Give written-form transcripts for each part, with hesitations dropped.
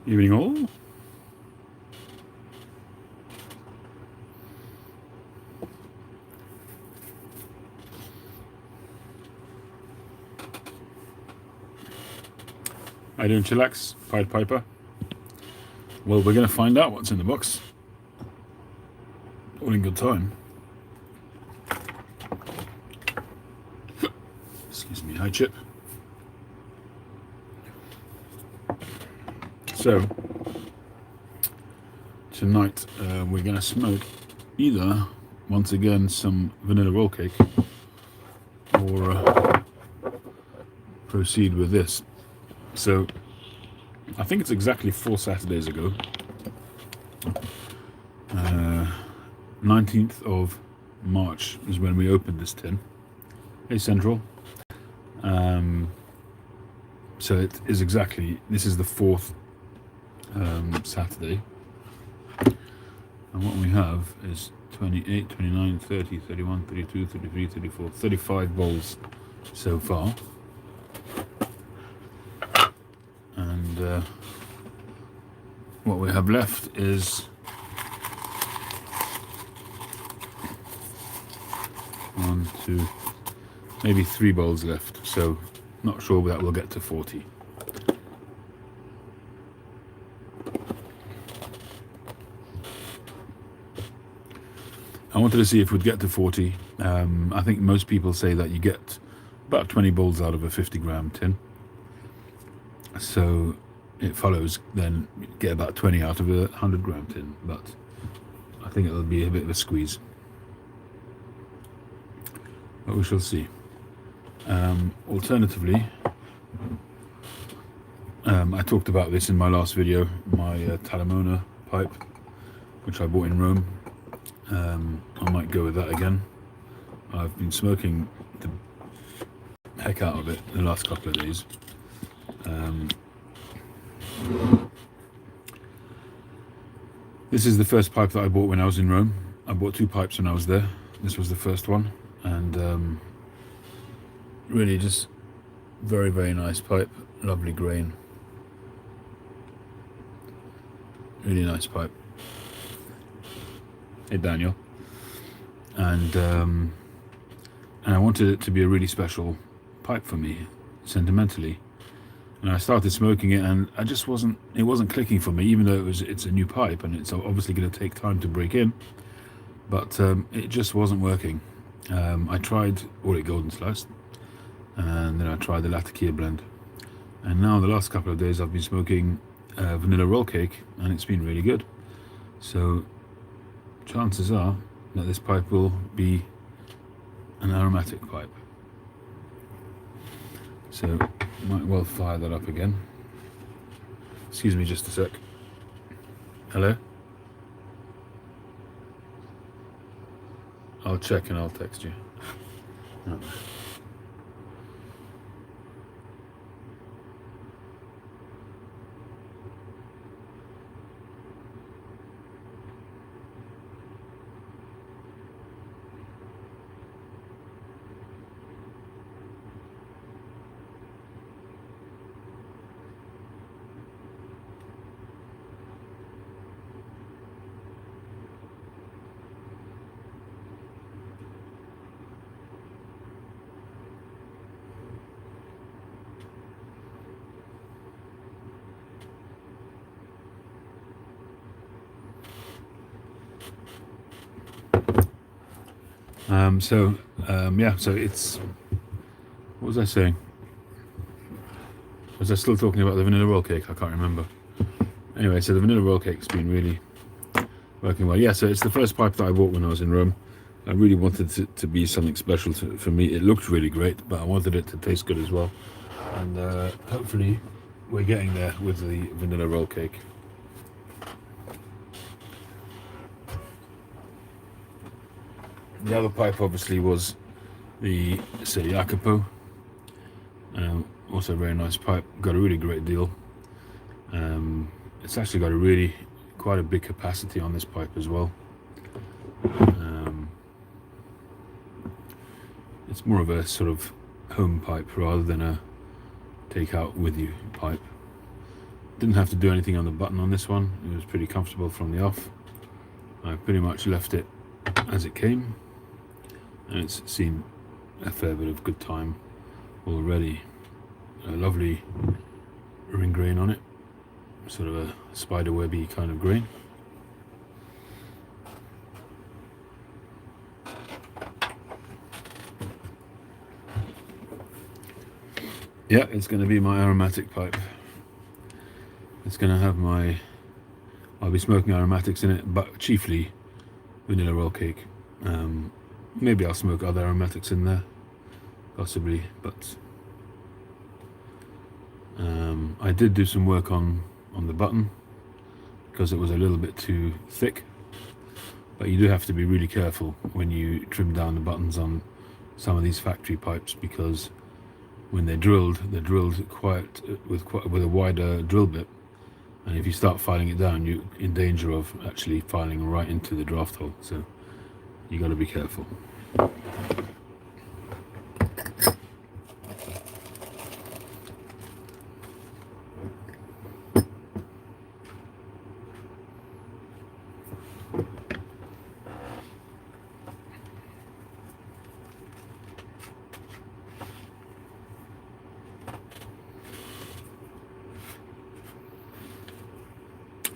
Evening all. How you doing, Chillax? Pied Piper? Well, we're going to find out what's in the box. All in good time. Excuse me. Hi, Chip. So, tonight we're going to smoke either, once again, some vanilla roll cake or proceed with this. So, I think it's exactly 4 Saturdays ago, 19th of March is when we opened this tin. Hey, Central. So it is exactly, this is the 4th Saturday. And what we have is 28, 29, 30, 31, 32, 33, 34, 35 bowls so far. And what we have left is 1, 2, maybe 3 bowls left. So not sure that we'll get to 40. I wanted to see if we'd get to 40. I think most people say that you get about 20 bowls out of a 50-gram tin. So it follows then you get about 20 out of a 100-gram tin. But I think it'll be a bit of a squeeze. But we shall see. Alternatively, I talked about this in my last video, my Talamona pipe, which I bought in Rome. I might go with that again. I've been smoking the heck out of it the last couple of days. This is the first pipe that I bought when I was in Rome. I bought 2 pipes when I was there. This was the first one, and really just very, very nice pipe, lovely grain, really nice pipe. Hey, Daniel. And I wanted it to be a really special pipe for me, sentimentally. And I started smoking it, and it wasn't clicking for me, even though it's a new pipe, and it's obviously going to take time to break in. But it just wasn't working. I tried Auric Golden Slice, and then I tried the Latakia blend. And now the last couple of days I've been smoking vanilla roll cake, and it's been really good. So chances are that this pipe will be an aromatic pipe. So might well fire that up again. Excuse me just a sec. Hello? I'll check and I'll text you. No. So it's, what was I saying? Was I still talking about the vanilla roll cake? I can't remember. Anyway, so the vanilla roll cake's been really working well. Yeah, so it's the first pipe that I bought when I was in Rome. I really wanted it to be something special for me. It looked really great, but I wanted it to taste good as well. And hopefully we're getting there with the vanilla roll cake. The other pipe obviously was the Sei Jacopo. Also a very nice pipe, got a really great deal. It's actually got quite a big capacity on this pipe as well. It's more of a sort of home pipe rather than a take out with you pipe. Didn't have to do anything on the button on this one. It was pretty comfortable from the off. I pretty much left it as it came, and it's seen a fair bit of good time already. A lovely ring grain on it, sort of a spider webby kind of grain. Yeah, it's going to be my aromatic pipe. It's going to have I'll be smoking aromatics in it, but chiefly vanilla roll cake. Maybe I'll smoke other aromatics in there, possibly, but I did do some work on the button because it was a little bit too thick. But you do have to be really careful when you trim down the buttons on some of these factory pipes, because when they're drilled quite with a wider drill bit, and if you start filing it down, you're in danger of actually filing right into the draft hole. So you got to be careful.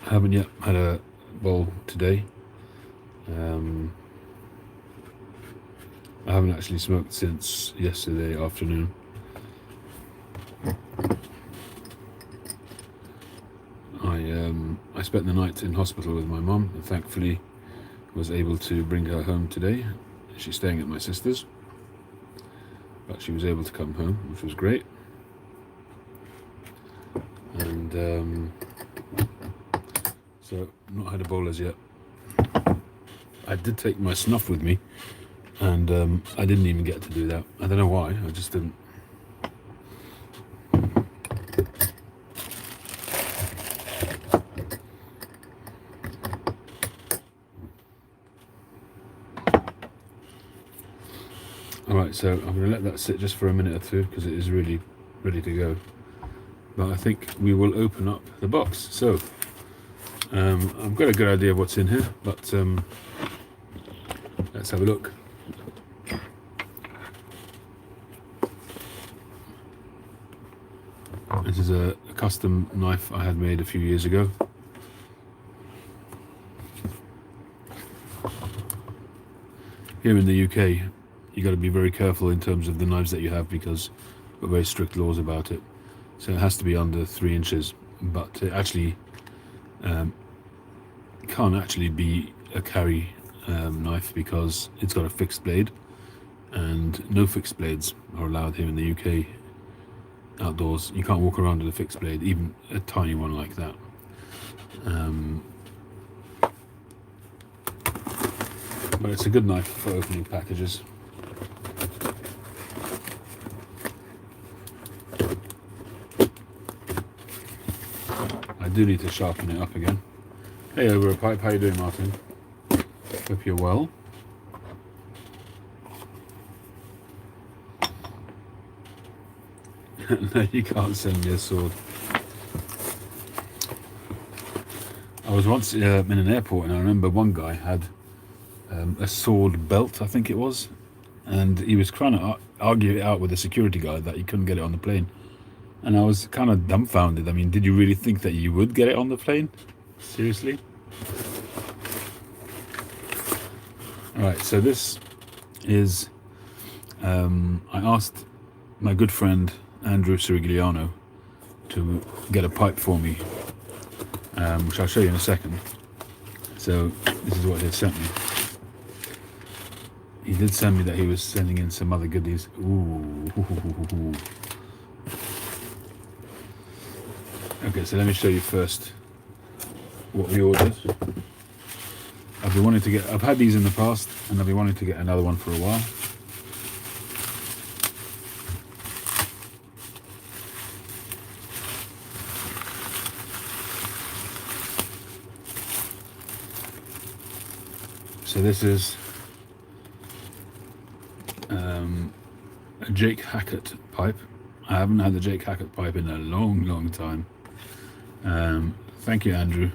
I haven't yet had a bowl today. I haven't actually smoked since yesterday afternoon. I spent the night in hospital with my mum, and thankfully was able to bring her home today. She's staying at my sister's, but she was able to come home, which was great. And so not had a bowl as yet. I did take my snuff with me, and I didn't even get to do that. I don't know why, I just didn't. Alright, so I'm going to let that sit just for a minute or two, because it is really ready to go. But I think we will open up the box. So I've got a good idea of what's in here, but let's have a look. This is a custom knife I had made a few years ago. Here in the UK, you got to be very careful in terms of the knives that you have, because we've got very strict laws about it. So it has to be under 3 inches, but it actually can't actually be a carry knife, because it's got a fixed blade, and no fixed blades are allowed here in the UK outdoors. You can't walk around with a fixed blade, even a tiny one like that. But it's a good knife for opening packages. I do need to sharpen it up again. Hey, Over a Pipe, how you doing, Martin? Hope you're well. No, you can't send me a sword. I was once in an airport, and I remember one guy had a sword belt, I think it was, and he was trying to argue it out with the security guard that he couldn't get it on the plane. And I was kind of dumbfounded. I mean, did you really think that you would get it on the plane? Seriously? Alright, so this is, I asked my good friend Andrew Sirigliano to get a pipe for me, which I'll show you in a second. So this is what he sent me. He did send me that he was sending in some other goodies. Ooh. Okay, so let me show you first what we ordered. I've had these in the past, and I've been wanting to get another one for a while. So this is a Jake Hackett pipe. I haven't had the Jake Hackett pipe in a long time. Thank you, Andrew,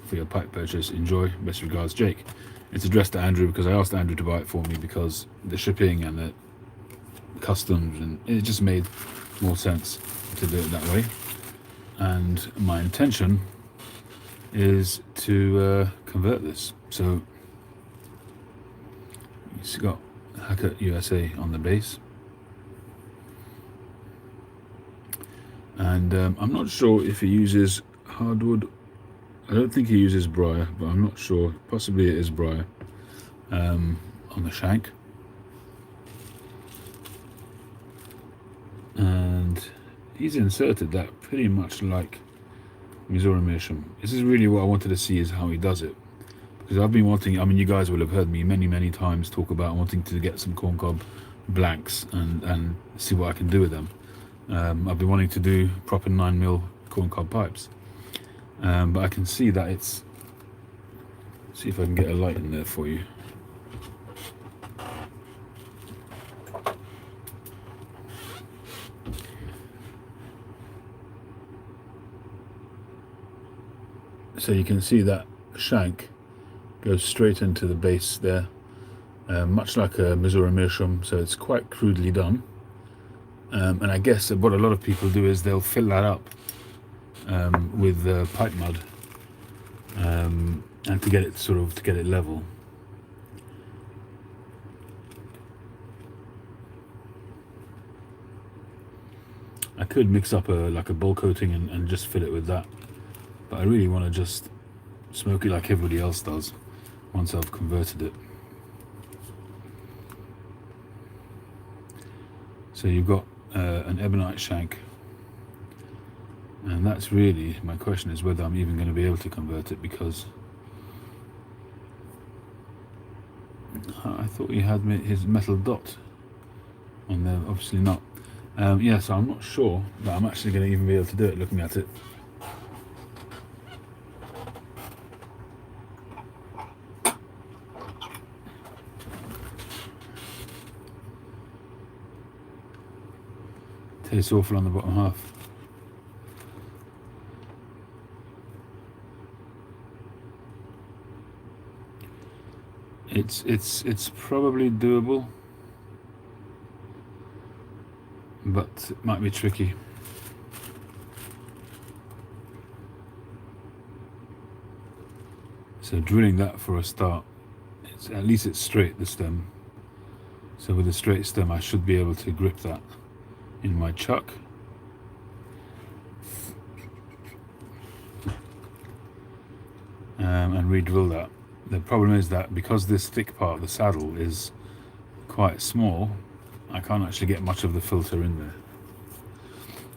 for your pipe purchase. Enjoy. Best regards, Jake. It's addressed to Andrew because I asked Andrew to buy it for me because the shipping and the customs, and it just made more sense to do it that way. And my intention is to convert this. So it's got Hackett USA on the base. And I'm not sure if he uses hardwood. I don't think he uses briar, but I'm not sure. Possibly it is briar on the shank. And he's inserted that pretty much like Missouri Meerschaum. This is really what I wanted to see, is how he does it. Because I've been wanting, I mean, you guys will have heard me many times talk about wanting to get some corncob blanks and see what I can do with them. I've been wanting to do proper 9mm corncob pipes. But I can see that it's... See if I can get a light in there for you. So you can see that shank goes straight into the base there, much like a Missouri Meerschaum, so it's quite crudely done. And I guess what a lot of people do is they'll fill that up with pipe mud, and to get it level. I could mix up like a bowl coating and just fill it with that, but I really want to just smoke it like everybody else does once I've converted it. So you've got an ebonite shank, and that's really my question, is whether I'm even going to be able to convert it, because I thought he had his metal dot on there. Obviously not. Yeah, so I'm not sure that I'm actually going to even be able to do it looking at it. Tastes awful on the bottom half. It's probably doable, but it might be tricky. So drilling that for a start, at least it's straight, the stem. So with a straight stem I should be able to grip that in my chuck. And re-drill that. The problem is that because this thick part of the saddle is quite small, I can't actually get much of the filter in there.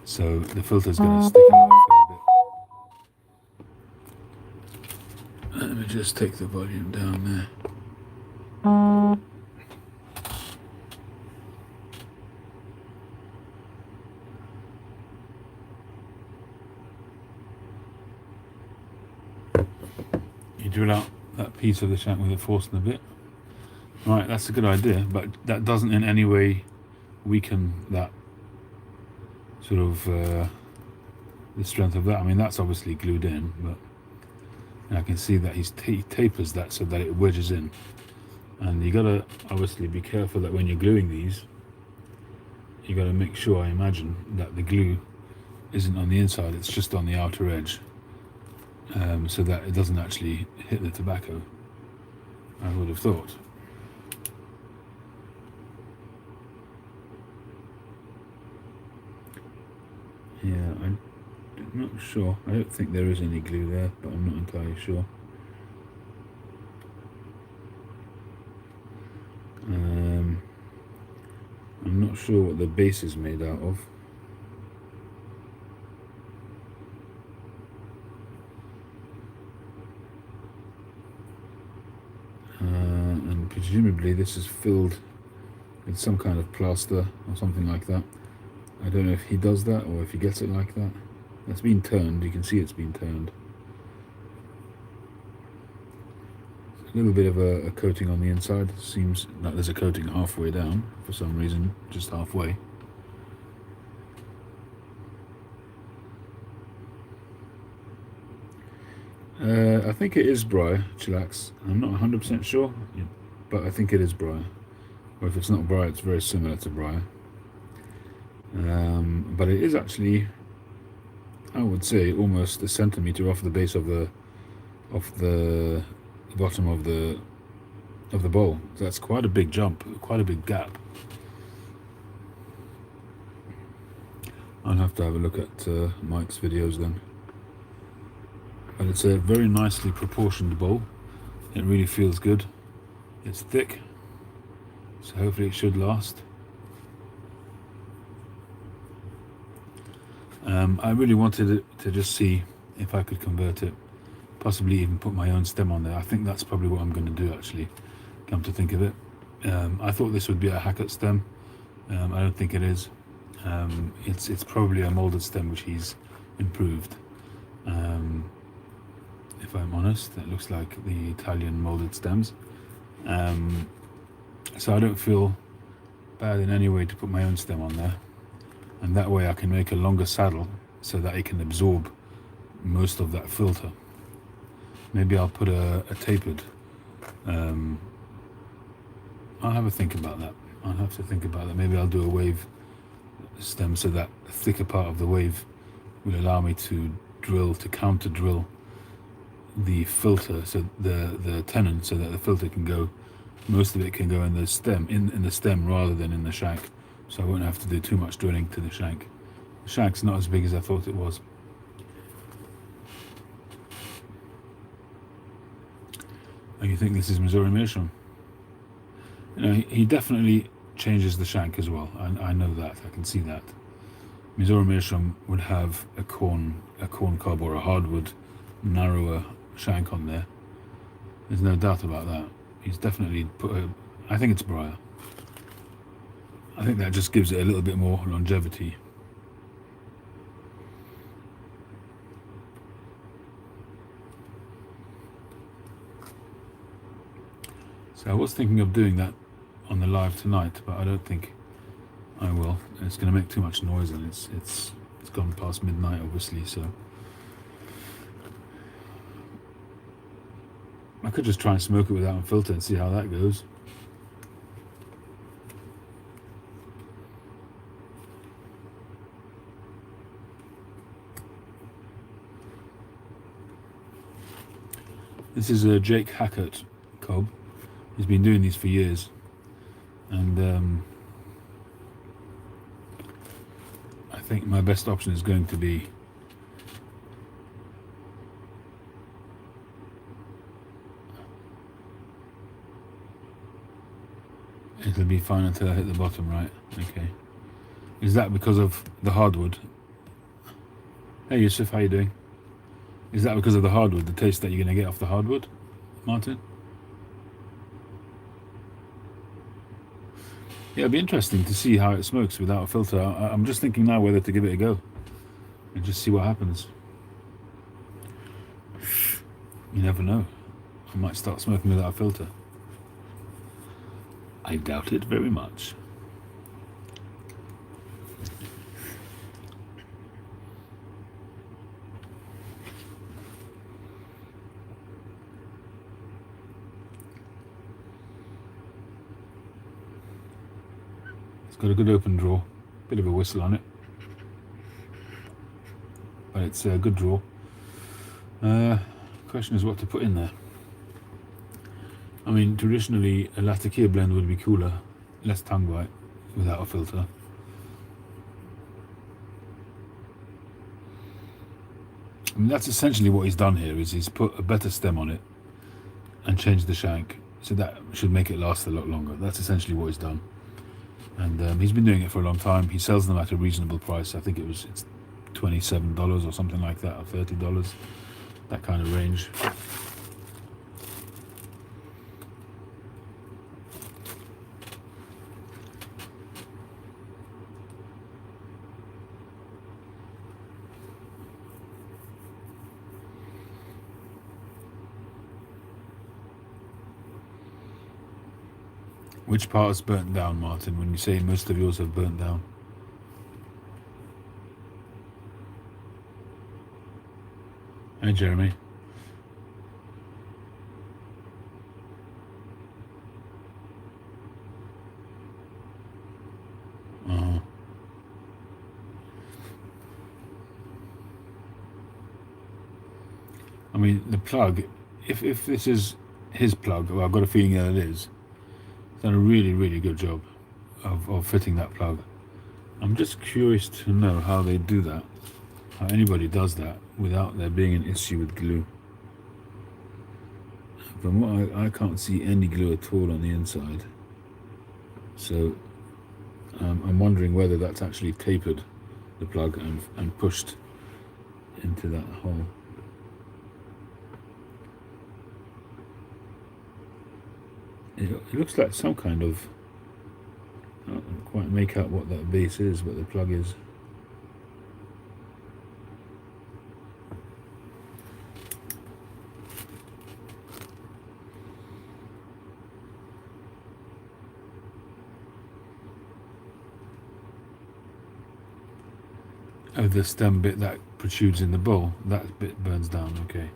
So the filter's going to stick out a fair bit. Let me just take the volume down there. You drill out that piece of the shank with a forceps bit. Right, that's a good idea, but that doesn't in any way weaken that sort of the strength of that. I mean, that's obviously glued in, but I can see that he tapers that so that it wedges in. And you gotta obviously be careful that when you're gluing these, you gotta make sure, I imagine, that the glue isn't on the inside, it's just on the outer edge, so that it doesn't actually hit the tobacco, I would have thought. Yeah, I'm not sure. I don't think there is any glue there, but I'm not entirely sure. I'm not sure what the base is made out of. And presumably this is filled with some kind of plaster or something like that. I don't know if he does that or if he gets it like that. It's been turned, you can see it's been turned. A little bit of a coating on the inside. Seems like there's a coating halfway down for some reason, just halfway. I think it is Briar Chillax. I'm not 100% sure, but I think it is Briar. Or if it's not Briar, it's very similar to Briar. But it is actually, I would say, almost a centimeter off the base of the bottom of the bowl. So that's quite a big jump, quite a big gap. I'll have to have a look at Mike's videos then. But it's a very nicely proportioned bowl. It really feels good. It's thick, so hopefully it should last. I really wanted it to just see if I could convert it, possibly even put my own stem on there. I think that's probably what I'm going to do, actually, come to think of it. I thought this would be a Hackett stem. I don't think it is. It's probably a molded stem which he's improved. If I'm honest, it looks like the Italian molded stems. So I don't feel bad in any way to put my own stem on there, and that way I can make a longer saddle so that it can absorb most of that filter. Maybe I'll put a tapered. I'll have a think about that. I'll have to think about that. Maybe I'll do a wave stem so that the thicker part of the wave will allow me to counter drill the filter, so the tenon, so that the filter can go, most of it can go in the stem, in the stem rather than in the shank, so I won't have to do too much drilling to the shank. The shank's not as big as I thought it was. And you think this is Missouri Meerschaum? You know, he definitely changes the shank as well. I know that. I can see that. Missouri Meerschaum would have a corn cob or a hardwood, narrower shank on there. There's no doubt about that. He's definitely put I think it's Briar. I think that just gives it a little bit more longevity. So I was thinking of doing that on the live tonight, but I don't think I will. It's going to make too much noise, and it's gone past midnight, obviously. So I could just try and smoke it without a filter and see how that goes. This is a Jake Hackett cob. He's been doing these for years, and I think my best option is going to be it'll be fine until I hit the bottom, right? Okay. Is that because of the hardwood? Hey Yusuf, how you doing? Is that because of the hardwood, the taste that you're going to get off the hardwood, Martin? Yeah, it'd be interesting to see how it smokes without a filter. I'm just thinking now whether to give it a go and just see what happens. You never know. I might start smoking without a filter. I doubt it very much. Got a good open draw, bit of a whistle on it, but it's a good draw. Question is what to put in there. I mean, traditionally a Latakia blend would be cooler, less tongue bite, without a filter. I mean, that's essentially what he's done here, is he's put a better stem on it and changed the shank, so that should make it last a lot longer. That's essentially what he's done. And he's been doing it for a long time. He sells them at a reasonable price. I think it's $27 or something like that, or $30, that kind of range. Which part is burnt down, Martin, when you say most of yours have burnt down? Hey, Jeremy. I mean, the plug, if this is his plug, well, I've got a feeling that it is, he's done a really, really good job of fitting that plug. I'm just curious to know how they do that, how anybody does that without there being an issue with glue. From what I can't see any glue at all on the inside. So I'm wondering whether that's actually tapered the plug and pushed into that hole. It looks like some kind of, I don't quite make out what that base is, what the plug is. Oh, the stem bit that protrudes in the bowl, that bit burns down, okay.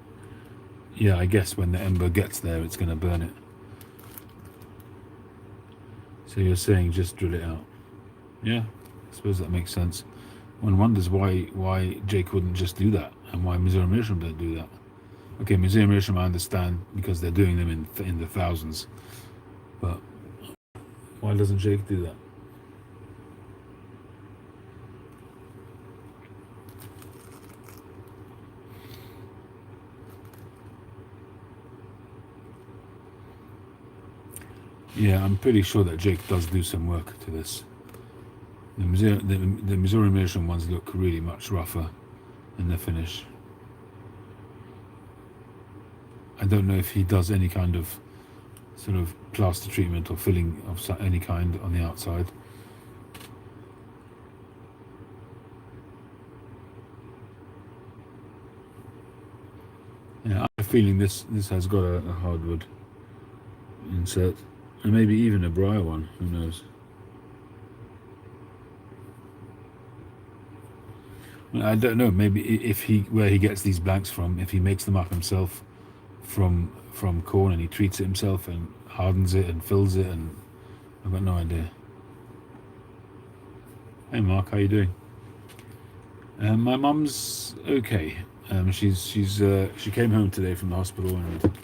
Yeah, I guess when the ember gets there, it's going to burn it. So you're saying just drill it out? Yeah, I suppose that makes sense. One wonders why Jake wouldn't just do that, and why Museum Meerschaum don't do that. Okay, Museum Meerschaum I understand because they're doing them in the thousands, but why doesn't Jake do that? Yeah, I'm pretty sure that Jake does do some work to this. The Missouri Meerschaum ones look really much rougher in the finish. I don't know if he does any kind of sort of plaster treatment or filling of any kind on the outside. Yeah, I have a feeling this has got a hardwood insert, and maybe even a briar one. Who knows? I don't know. Maybe if where he gets these blanks from, if he makes them up himself from corn and he treats it himself and hardens it and fills it, and I've got no idea. Hey Mark, how you doing? My mum's okay. She came home today from the hospital, and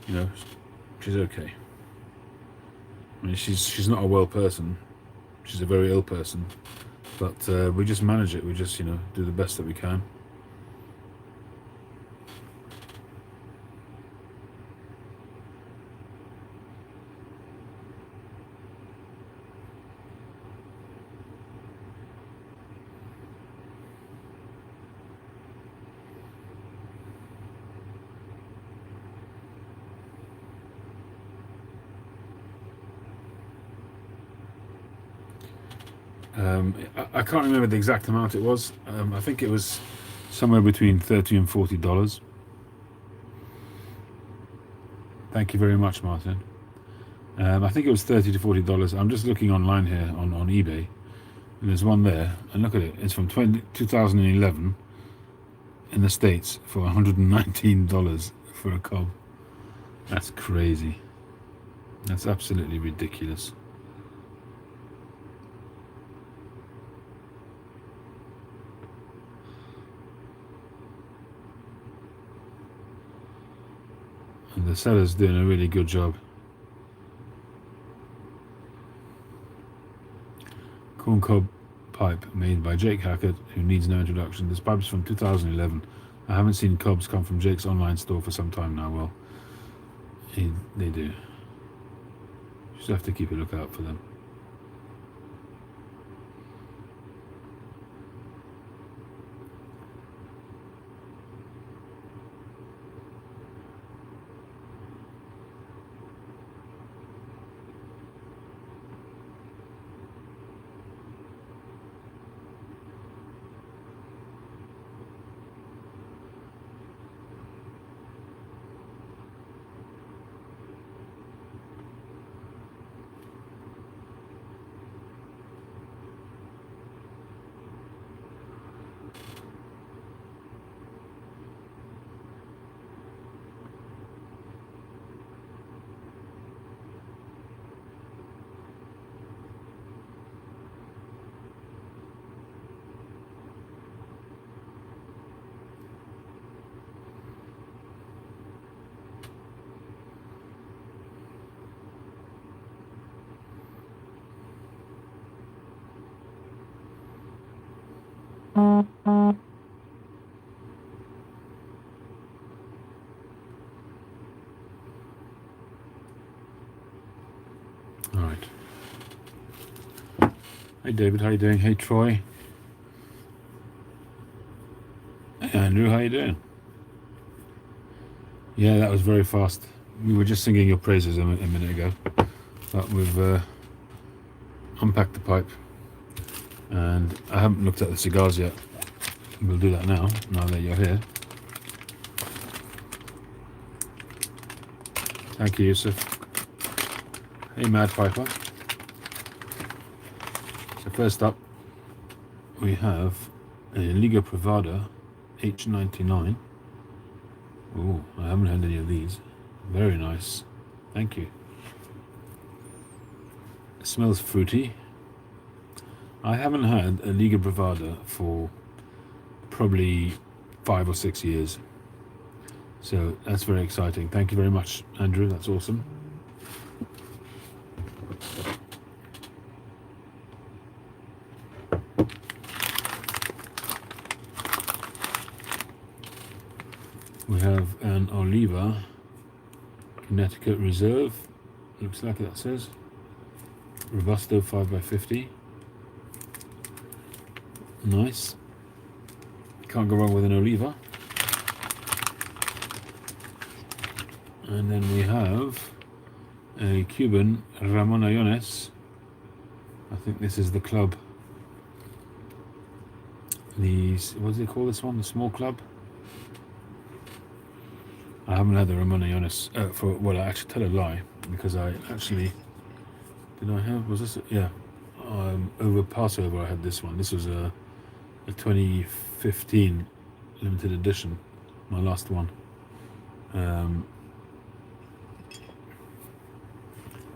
you know, she's okay. I mean, she's not a well person. She's a very ill person, but we just manage it. We just do the best that we can. I can't remember the exact amount it was. I think it was somewhere between $30 and $40. Thank you very much, Martin. I think it was $30 to $40. I'm just looking online here on eBay, and there's one there. And look at it. It's from 2011 in the States for $119 for a cob. That's crazy. That's absolutely ridiculous. And the seller's doing a really good job. Corncob pipe made by Jake Hackett, who needs no introduction. This pipe is from 2011. I haven't seen cobs come from Jake's online store for some time now. Well, they do. Just have to keep a lookout for them. All right. Hey David, how you doing? Hey Troy. Hey Andrew, how you doing? Yeah, that was very fast. We were just singing your praises a minute ago, but we've unpacked the pipe, and I haven't looked at the cigars yet. We'll do that now that you're here. Thank you, Yusuf. Hey Mad Piper. So first up, we have a Liga Privada H99. Oh, I haven't had any of these. Very nice. Thank you. It smells fruity. I haven't had a Liga Privada for probably 5 or 6 years. So that's very exciting. Thank you very much, Andrew. That's awesome. We have an Oliva Connecticut Reserve. Looks like that says. Robusto 5x50. Nice. Can't go wrong with an Oliva. And then we have a Cuban Ramon Allones. I think this is the club. What do they call this one? The small club? I haven't had the Ramon Allones I actually tell a lie, because I actually was this? Yeah, over Passover I had this one. This was a 2015 limited edition, my last one.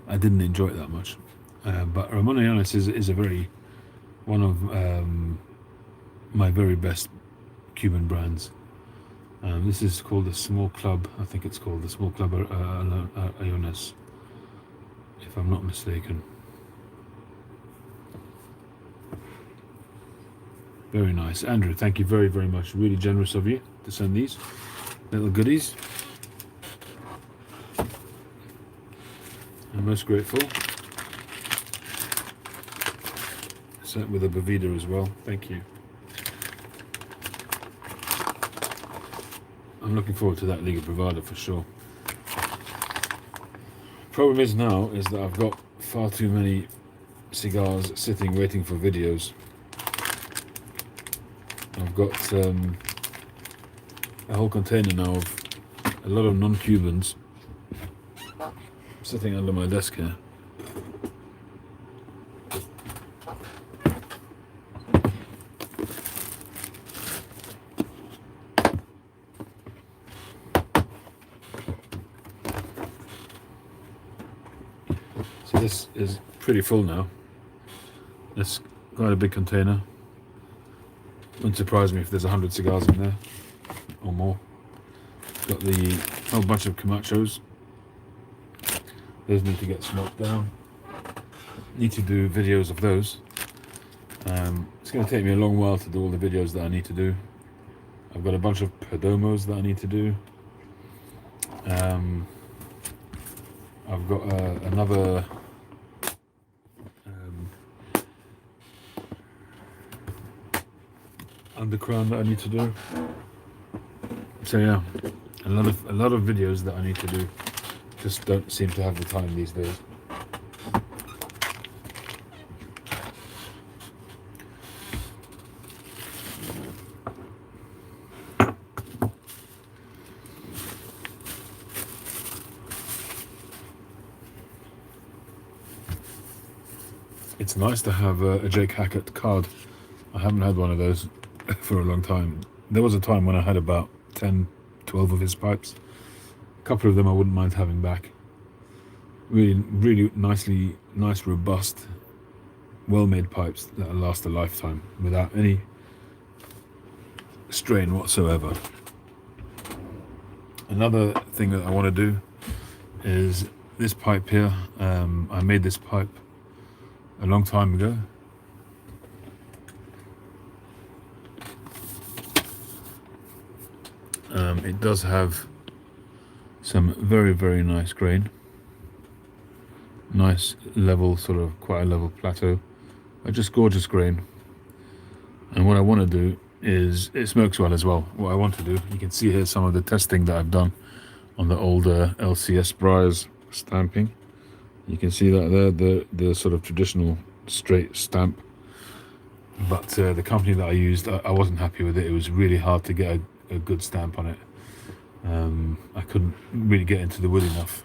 I didn't enjoy it that much, but Ramon Allones is one of my very best Cuban brands. This is called the Small Club. I think it's called the Small Club Allones, if I'm not mistaken. Very nice. Andrew, thank you very, very much. Really generous of you to send these little goodies. I'm most grateful. Sent with a Boveda as well. Thank you. I'm looking forward to that Liga Privada for sure. Problem is now is that I've got far too many cigars sitting waiting for videos. I've got a whole container now of a lot of non-Cubans sitting under my desk here. So this is pretty full now. It's quite a big container. Wouldn't surprise me if there's 100 cigars in there or more. Got the whole bunch of Camachos. Those need to get smoked down. Need to do videos of those. It's going to take me a long while to do all the videos that I need to do. I've got a bunch of Perdomos that I need to do. I've got another Undercrown that I need to do. So yeah, a lot of videos that I need to do. Just don't seem to have the time these days. It's nice to have a Jake Hackett card. I haven't had one of those for a long time. There was a time when I had about 10, 12 of his pipes. A couple of them I wouldn't mind having back. Really nice, robust, well-made pipes that last a lifetime without any strain whatsoever. Another thing that I want to do is this pipe here. I made this pipe a long time ago. It does have some very, very nice grain. Nice level, sort of quite a level plateau. Just gorgeous grain. And what I want to do is, it smokes well as well. What I want to do, you can see here some of the testing that I've done on the older LCS Briars stamping. You can see that there, the sort of traditional straight stamp. But the company that I used, I wasn't happy with it. It was really hard to get a good stamp on it. I couldn't really get into the wood enough.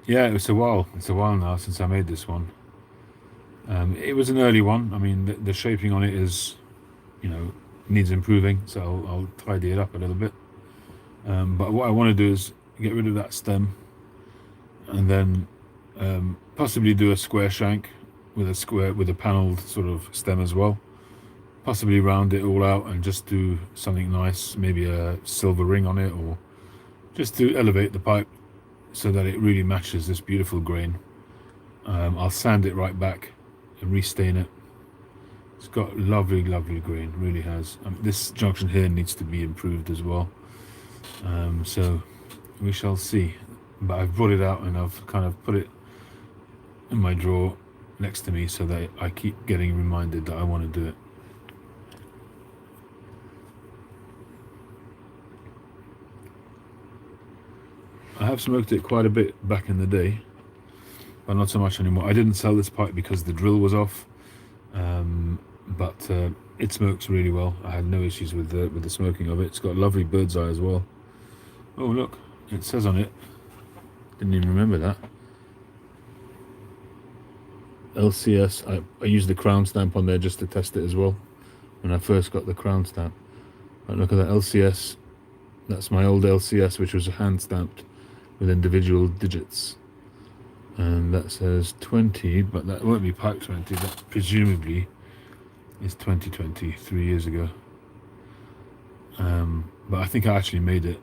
Yeah, it's a while now since I made this one. It was an early one. I mean, the shaping on it is, needs improving, so I'll tidy it up a little bit. But what I want to do is get rid of that stem, and then possibly do a square shank with a panelled sort of stem as well. Possibly round it all out and just do something nice, maybe a silver ring on it, or just to elevate the pipe so that it really matches this beautiful grain. I'll sand it right back and restain it. It's got lovely, lovely grain, really has. This junction here needs to be improved as well. So we shall see. But I've brought it out and I've kind of put it in my drawer next to me so that I keep getting reminded that I want to do it. I have smoked it quite a bit back in the day, but not so much anymore. I didn't sell this pipe because the drill was off, but it smokes really well. I had no issues with the smoking of it. It's got lovely bird's eye as well. Oh look, it says on it, didn't even remember that, LCS. I used the crown stamp on there just to test it as well when I first got the crown stamp. But look at that LCS. That's my old LCS, which was hand stamped with individual digits, and that says 20, but that won't be pipe 20. That presumably is 2020, 3 years ago. But I think I actually made it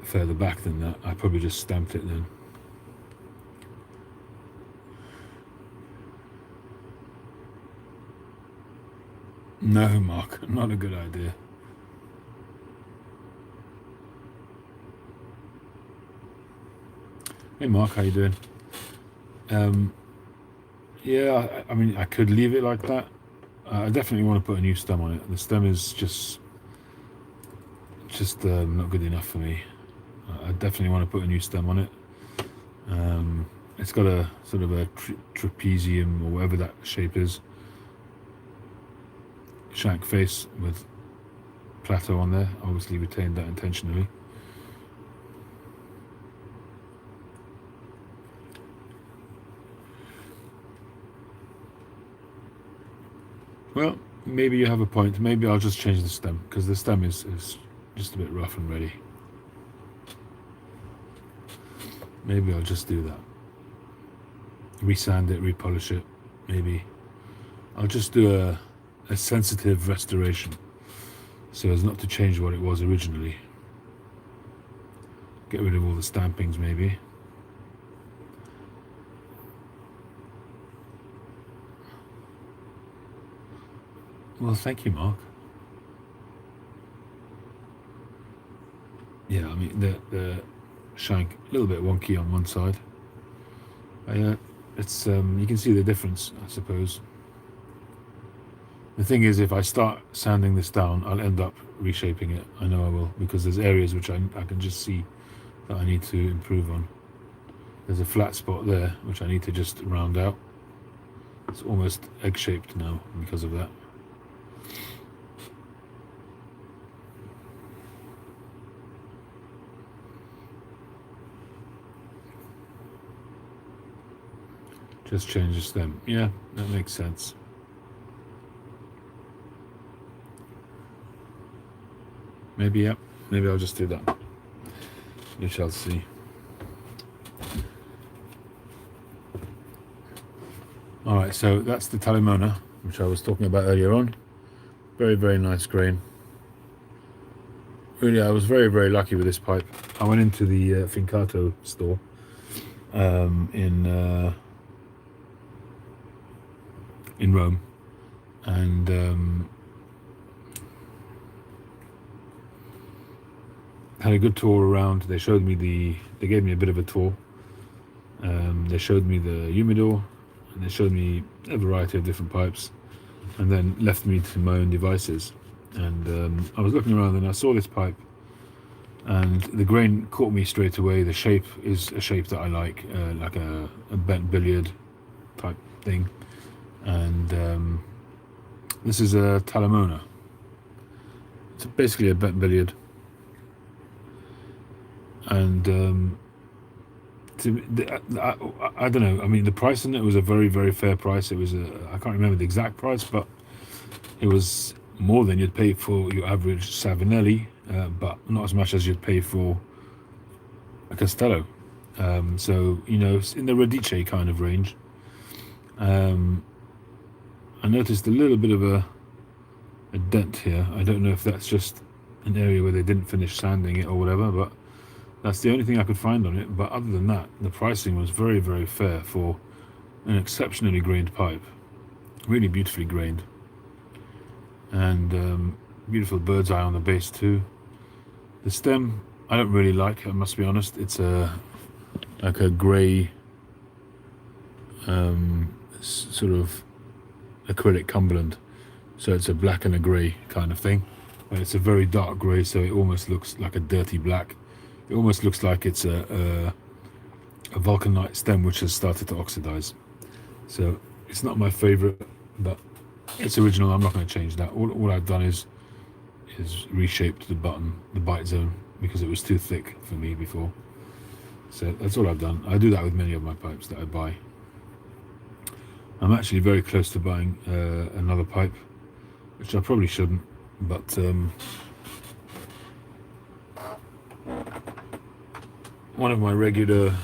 further back than that. I probably just stamped it then. No, Mark, not a good idea. Hey Mark, how you doing? Yeah, I mean, I could leave it like that. I definitely want to put a new stem on it. The stem is just not good enough for me. I definitely want to put a new stem on it. It's got a sort of a trapezium or whatever that shape is, shank face with plateau on there. Obviously retained that intentionally. Well, maybe you have a point. Maybe I'll just change the stem, because the stem is just a bit rough and ready. Maybe I'll just do that. Resand it, repolish it, maybe. I'll just do a sensitive restoration so as not to change what it was originally. Get rid of all the stampings maybe. Well, thank you, Mark. Yeah, I mean, the shank a little bit wonky on one side. It's you can see the difference, I suppose. The thing is, if I start sanding this down, I'll end up reshaping it. I know I will, because there's areas which I can just see that I need to improve on. There's a flat spot there which I need to just round out. It's almost egg-shaped now because of that. Just change the stem. Yeah, that makes sense. Maybe, yeah. Maybe I'll just do that. We shall see. Alright, so that's the Talimona, which I was talking about earlier on. Very, very nice grain. Really, I was very, very lucky with this pipe. I went into the Fincato store in Rome, and had a good tour around. They showed me they gave me a bit of a tour. They showed me the humidor, and they showed me a variety of different pipes, and then left me to my own devices. And I was looking around and I saw this pipe, and the grain caught me straight away. The shape is a shape that I like a bent billiard type thing. And this is a Talimona. It's basically a bent billiard. And I don't know. I mean, the price on it was a very, very fair price. It was I can't remember the exact price, but it was more than you'd pay for your average Savinelli, but not as much as you'd pay for a Castello. So, you know, it's in the Radice kind of range. I noticed a little bit of a dent here. I don't know if that's just an area where they didn't finish sanding it or whatever, but that's the only thing I could find on it. But other than that, the pricing was very, very fair for an exceptionally grained pipe. Really beautifully grained. And beautiful bird's eye on the base too. The stem, I don't really like, I must be honest. It's like a grey sort of acrylic Cumberland. So it's a black and a grey kind of thing. But it's a very dark grey, so it almost looks like a dirty black. It almost looks like it's a vulcanite stem which has started to oxidize. So it's not my favourite, but it's original. I'm not going to change that. All I've done is reshaped the bite zone, because it was too thick for me before. So that's all I've done. I do that with many of my pipes that I buy. I'm actually very close to buying another pipe, which I probably shouldn't, but one of my regular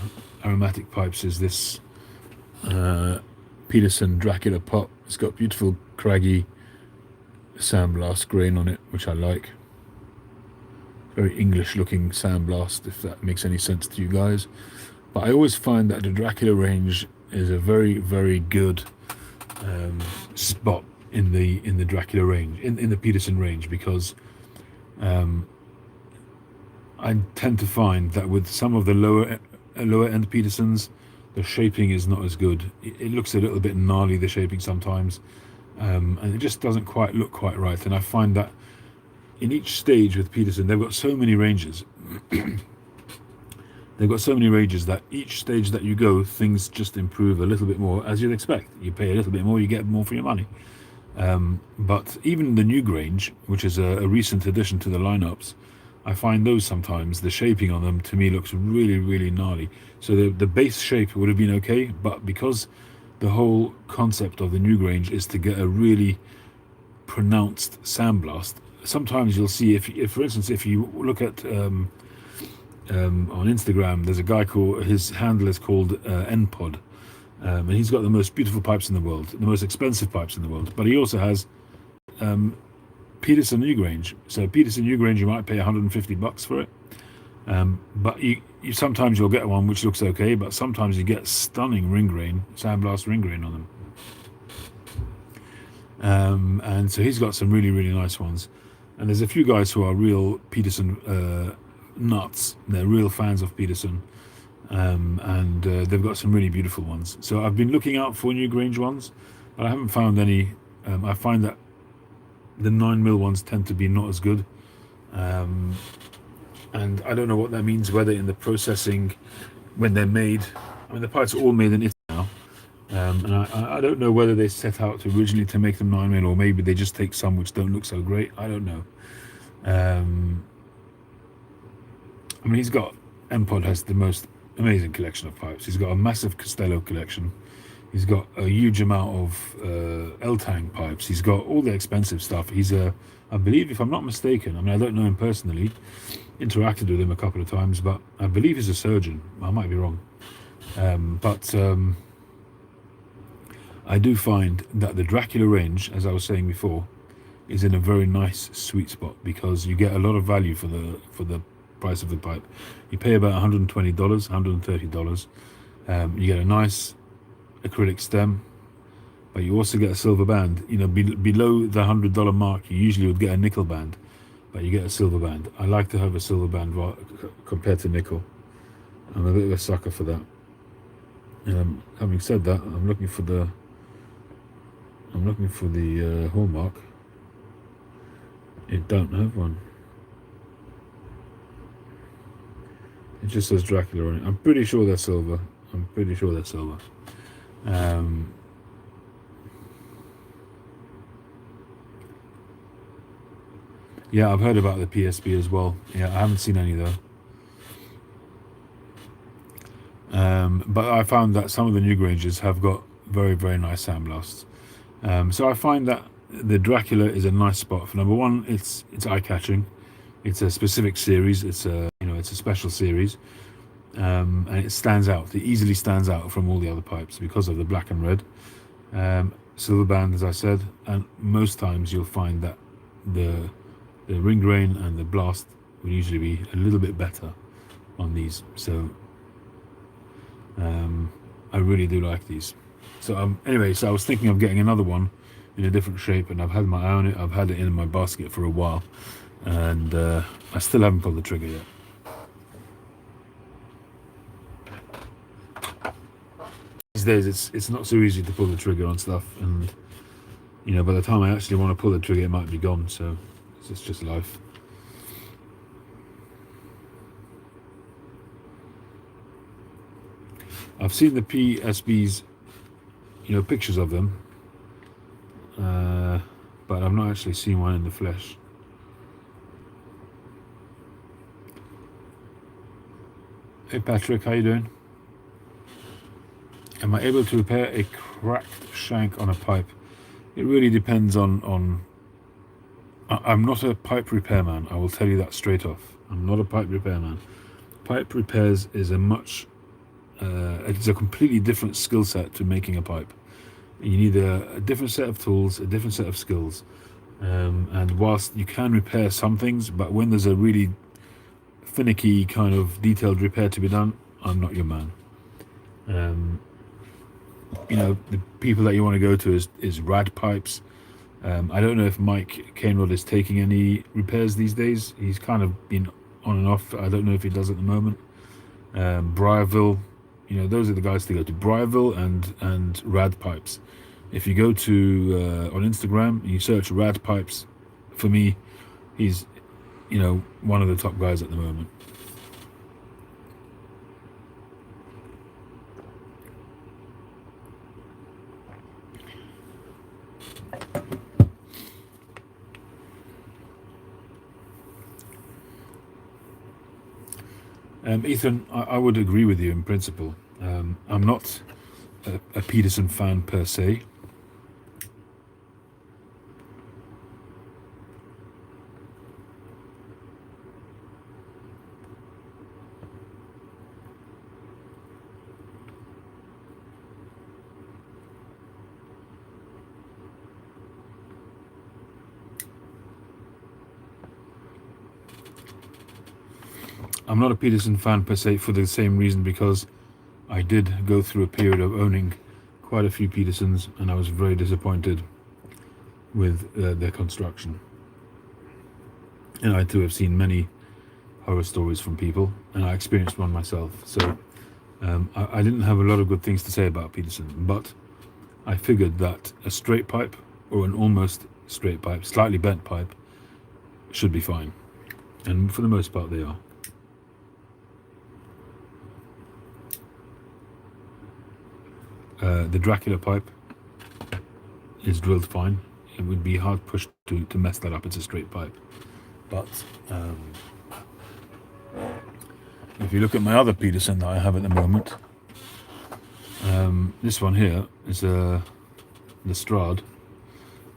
aromatic pipes is this Peterson Dracula pot. It's got beautiful craggy sandblast grain on it, which I like. Very English looking sandblast, if that makes any sense to you guys. But I always find that the Dracula range is a very, very good spot in the Dracula range, in the Peterson range, because I tend to find that with some of the lower end Petersons, the shaping is not as good. It looks a little bit gnarly, the shaping sometimes, and it just doesn't quite look quite right. And I find that in each stage with Peterson, they've got so many ranges. They've got so many ranges that each stage that you go, things just improve a little bit more, as you'd expect. You pay a little bit more, you get more for your money. But even the new Grange, which is a recent addition to the lineups, I find those sometimes, the shaping on them to me looks really, really gnarly. So the base shape would have been okay, but because the whole concept of the new Grange is to get a really pronounced sandblast, sometimes you'll see, if for instance, if you look at on Instagram, there's a guy called, his handle is called NPod, and he's got the most beautiful pipes in the world, the most expensive pipes in the world, but he also has Peterson Newgrange. So Peterson Newgrange, you might pay $150 for it, but you sometimes you'll get one which looks okay, but sometimes you get stunning ring grain, sandblast ring grain on them. And so he's got some really, really nice ones. And there's a few guys who are real Peterson nuts. They're real fans of Peterson, and they've got some really beautiful ones. So I've been looking out for Newgrange ones, but I haven't found any. I find that the 9mm ones tend to be not as good, and I don't know what that means, whether in the processing when they're made. I mean, the pipes are all made in Italy now, and I don't know whether they set out originally to make them 9mm, or maybe they just take some which don't look so great. I don't know. I mean, NPod has the most amazing collection of pipes. He's got a massive Castello collection. He's got a huge amount of L-Tang pipes. He's got all the expensive stuff. I I believe, if I'm not mistaken, I mean, I don't know him personally, interacted with him a couple of times, but I believe he's a surgeon. I might be wrong. But I do find that the Dracula range, as I was saying before, is in a very nice sweet spot, because you get a lot of value for the price of the pipe. You pay about $120, $130. You get a nice acrylic stem, but you also get a silver band. You know, below the $100 mark, you usually would get a nickel band, but you get a silver band. I like to have a silver band compared to nickel. I'm a bit of a sucker for that. Having said that, I'm looking for the hallmark. It don't have one. It just says Dracula on it. I'm pretty sure they're silver. Yeah, I've heard about the PSB as well. Yeah, I haven't seen any though. But I found that some of the new Grangers have got very, very nice sandblasts. So I find that the Dracula is a nice spot. For number one, it's eye-catching. It's a specific series. It's a special series, and it stands out. It easily stands out from all the other pipes because of the black and red. Silver band, as I said, and most times you'll find that the ring grain and the blast will usually be a little bit better on these. So I really do like these. So anyway, so I was thinking of getting another one in a different shape, and I've had my eye on it. I've had it in my basket for a while, and I still haven't pulled the trigger yet. These days it's not so easy to pull the trigger on stuff, and by the time I actually want to pull the trigger, it might be gone. So it's just life. I've seen the PSBs, pictures of them, but I've not actually seen one in the flesh. Hey Patrick, how you doing? Am I able to repair a cracked shank on a pipe? It really depends on I'm not a pipe repairman. I will tell you that straight off. I'm not a pipe repairman. Pipe repairs is it's a completely different skill set to making a pipe. You need a different set of tools, a different set of skills. And whilst you can repair some things, but when there's a really finicky kind of detailed repair to be done, I'm not your man. The people that you want to go to is Rad Pipes. I don't know if Mike Cainrod is taking any repairs these days. He's kind of been on and off. I don't know if he does at the moment. Briarville, those are the guys to go to. Briarville and Rad Pipes. If you go to on Instagram and you search Rad Pipes, for me, he's one of the top guys at the moment. Ethan, I would agree with you in principle. I'm not a Peterson fan per se. I'm not a Peterson fan per se for the same reason, because I did go through a period of owning quite a few Petersons, and I was very disappointed with their construction. And I too have seen many horror stories from people, and I experienced one myself. So I didn't have a lot of good things to say about Peterson, but I figured that a straight pipe or an almost straight pipe, slightly bent pipe, should be fine. And for the most part they are. The Dracula pipe is drilled fine. It would be hard pushed to mess that up. It's a straight pipe. But if you look at my other Peterson that I have at the moment, this one here is the Strad.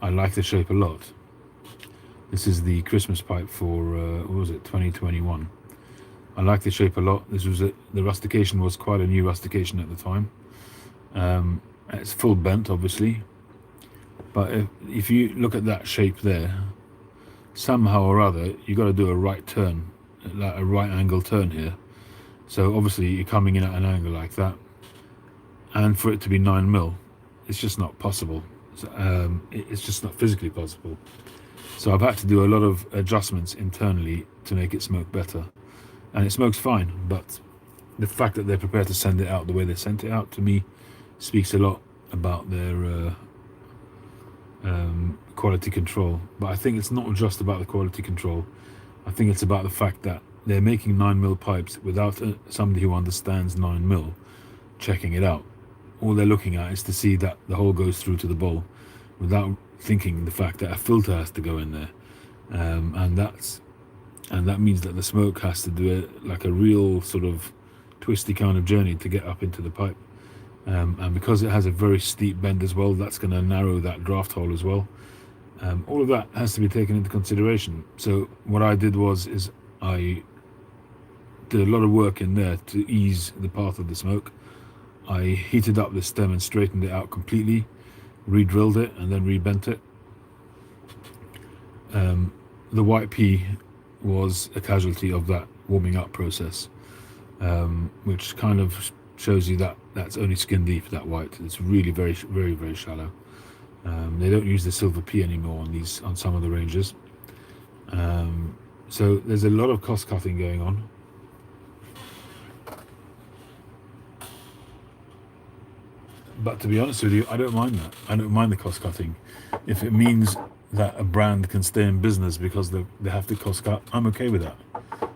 I like the shape a lot. This is the Christmas pipe for, what was it, 2021. I like the shape a lot. This was the rustication was quite a new rustication at the time. It's full bent, obviously, but if you look at that shape there, somehow or other you got to do a right turn, like a right angle turn here. So obviously you're coming in at an angle like that, and for it to be 9mm, it's just not possible. It's just not physically possible. So I've had to do a lot of adjustments internally to make it smoke better, and it smokes fine. But the fact that they're prepared to send it out the way they sent it out, to me, speaks a lot about their quality control. But I think it's not just about the quality control. I think it's about the fact that they're making 9mm pipes without somebody who understands 9mm checking it out. All they're looking at is to see that the hole goes through to the bowl, without thinking the fact that a filter has to go in there, and that means that the smoke has to do it like a real sort of twisty kind of journey to get up into the pipe, and because it has a very steep bend as well, that's going to narrow that draft hole as well. All of that has to be taken into consideration. So what I did is I did a lot of work in there to ease the path of the smoke. I heated up the stem and straightened it out completely, re-drilled it and then rebent it. The white pea was a casualty of that warming up process, which kind of shows you that that's only skin deep, that white. It's really very, very, very shallow. They don't use the silver pea anymore on some of the ranges. So there's a lot of cost cutting going on. But to be honest with you, I don't mind that. I don't mind the cost cutting. If it means that a brand can stay in business because they have to cost cut, I'm okay with that.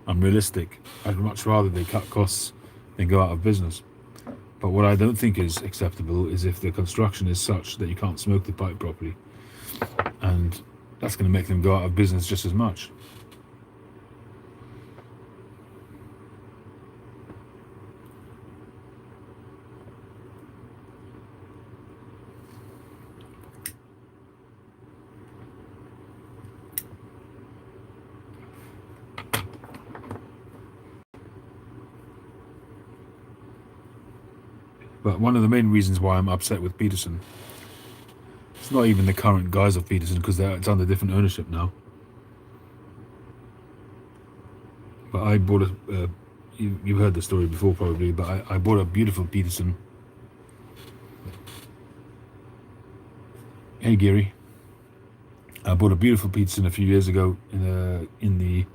I'm realistic. I'd much rather they cut costs than go out of business. But what I don't think is acceptable is if the construction is such that you can't smoke the pipe properly. And that's going to make them go out of business just as much. But one of the main reasons why I'm upset with Peterson, it's not even the current guys of Peterson, because it's under different ownership now. But I bought you've heard the story before probably, but I bought a beautiful Peterson. Hey Geary. I bought a beautiful Peterson a few years ago in the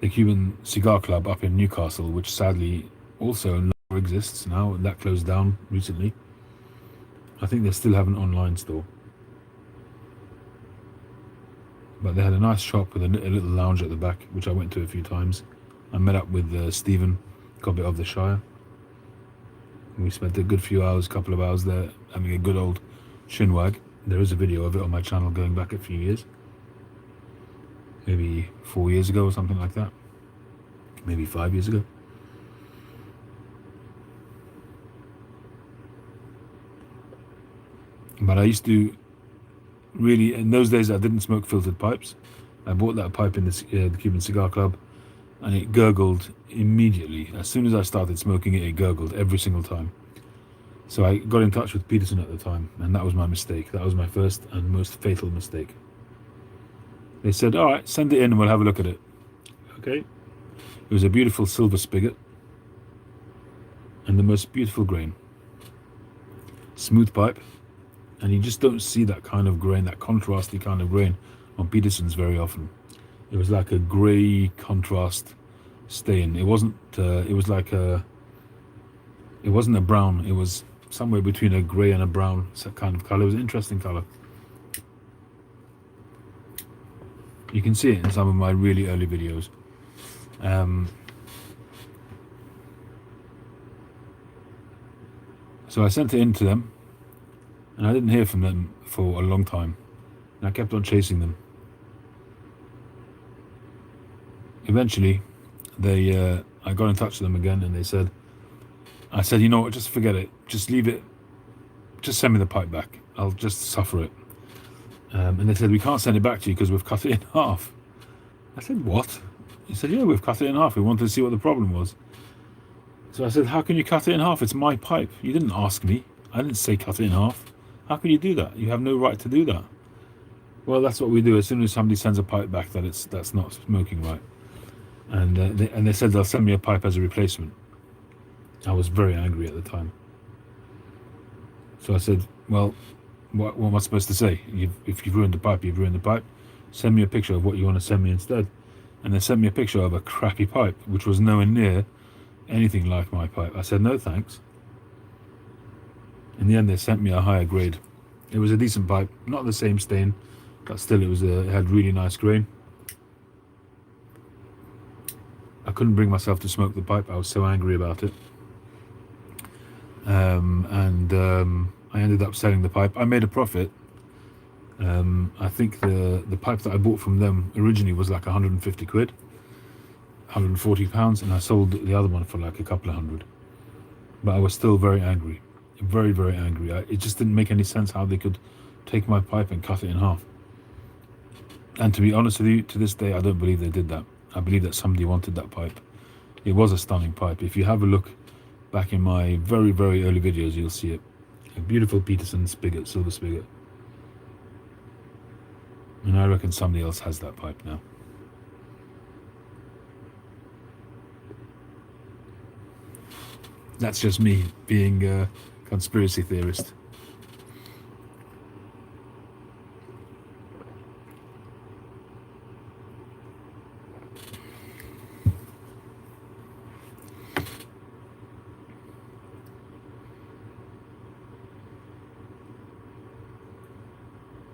Cuban Cigar Club up in Newcastle, which sadly also no longer exists now. That closed down recently. I think they still have an online store, but they had a nice shop with a little lounge at the back, which I went to a few times. I met up with Stephen Cobbett of the Shire. We spent a good couple of hours there, having a good old shinwag. There is a video of it on my channel going back a few years, maybe 4 years ago or something like that, maybe 5 years ago. But I used to really, in those days I didn't smoke filtered pipes. I bought that pipe in the Cuban Cigar Club, and it gurgled immediately. As soon as I started smoking it, it gurgled every single time. So I got in touch with Peterson at the time, and that was my mistake. That was my first and most fatal mistake. They said, all right, send it in and we'll have a look at it. Okay. It was a beautiful silver spigot and the most beautiful grain. Smooth pipe. And you just don't see that kind of grain, that contrasty kind of grain on Peterson's very often. It was like a grey contrast stain. It wasn't, it wasn't a brown. It was somewhere between a grey and a brown kind of colour. It was an interesting colour. You can see it in some of my really early videos. So I sent it in to them, and I didn't hear from them for a long time. And I kept on chasing them. Eventually, I got in touch with them again, and I said, you know what, just forget it. Just leave it. Just send me the pipe back. I'll just suffer it. And they said, we can't send it back to you because we've cut it in half. I said, what? He said, yeah, we've cut it in half. We wanted to see what the problem was. So I said, how can you cut it in half? It's my pipe. You didn't ask me. I didn't say cut it in half. How can you do that? You have no right to do that. Well, that's what we do. As soon as somebody sends a pipe back that's not smoking right. And they said they'll send me a pipe as a replacement. I was very angry at the time. So I said, well, what am I supposed to say? If you've ruined the pipe, you've ruined the pipe. Send me a picture of what you want to send me instead. And they sent me a picture of a crappy pipe, which was nowhere near anything like my pipe. I said, no thanks. In the end, they sent me a higher grade. It was a decent pipe, not the same stain, but still it had really nice grain. I couldn't bring myself to smoke the pipe. I was so angry about it. I ended up selling the pipe. I made a profit. I think the pipe that I bought from them originally was like 150 quid, 140 pounds, and I sold the other one for like a couple of hundred. But I was still very angry, very, very angry. It just didn't make any sense how they could take my pipe and cut it in half. And to be honest with you, to this day, I don't believe they did that. I believe that somebody wanted that pipe. It was a stunning pipe. If you have a look back in my very, very early videos, you'll see it. A beautiful Peterson spigot, silver spigot. And I reckon somebody else has that pipe now. That's just me being a conspiracy theorist.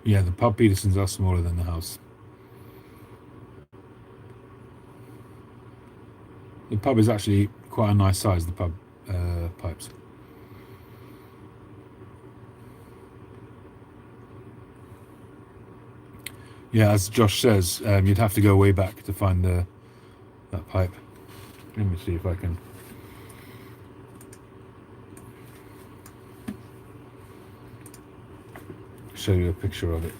Yeah, the pub Petersons are smaller than the house. The pub is actually quite a nice size, the pub pipes. Yeah, as Josh says, you'd have to go way back to find that pipe. Let me see if I can. Show you a picture of it.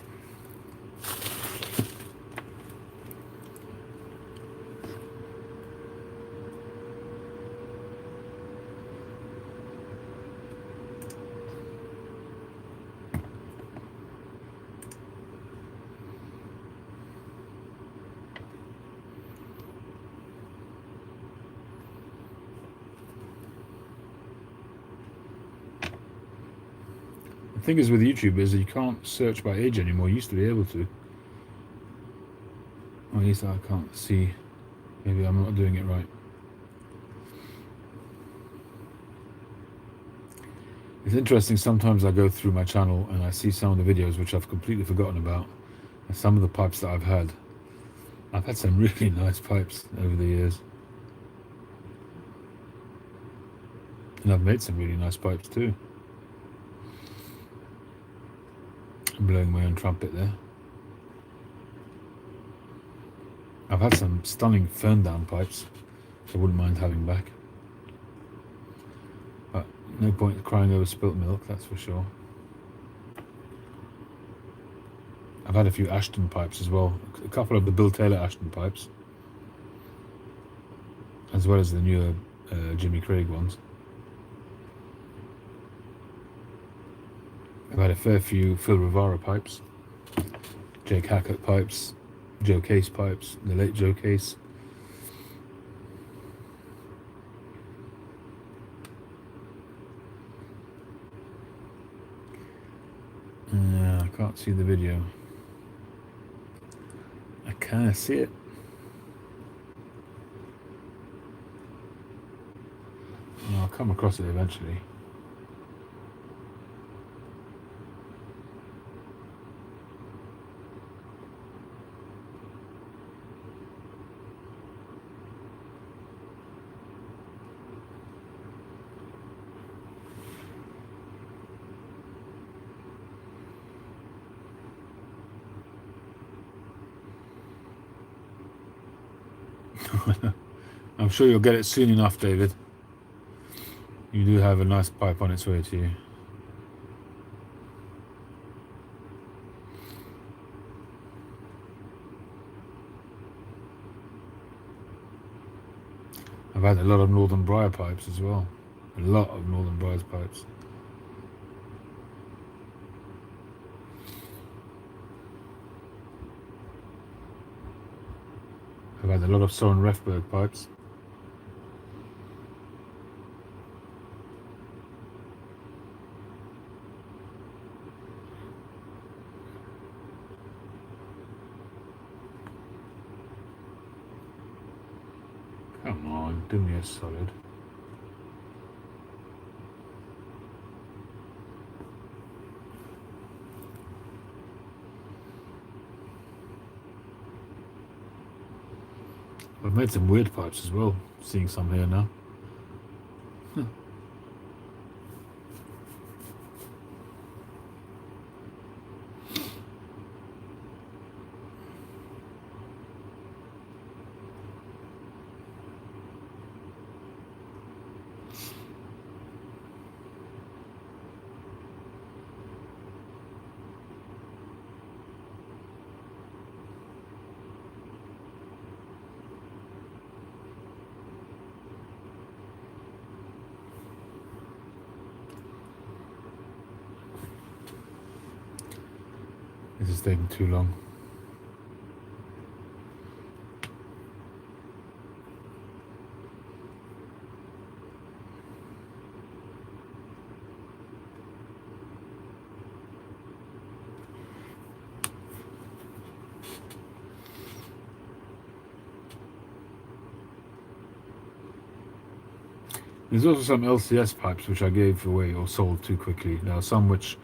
The thing is with YouTube is you can't search by age anymore. You used to be able to. Or at least I can't see. Maybe I'm not doing it right. It's interesting, sometimes I go through my channel and I see some of the videos which I've completely forgotten about. And some of the pipes that I've had some really nice pipes over the years. And I've made some really nice pipes too. I'm blowing my own trumpet there. I've had some stunning fern down pipes, which I wouldn't mind having back. But no point crying over spilt milk, that's for sure. I've had a few Ashton pipes as well, a couple of the Bill Taylor Ashton pipes, as well as the newer Jimmy Craig ones. I've had a fair few Phil Rivara pipes, Jake Hackett pipes, Joe Case pipes, the late Joe Case. I can't see the video. I kind of see it. I'll come across it eventually. I'm sure you'll get it soon enough, David. You do have a nice pipe on its way to you. I've had a lot of Northern Briar pipes as well. A lot of Northern Briar pipes. I've had a lot of Soren Refberg pipes. Come on, do me a solid. I've made some weird pipes as well, seeing some here now. This is taking too long. There's also some LCS pipes which I gave away or sold too quickly. There are some which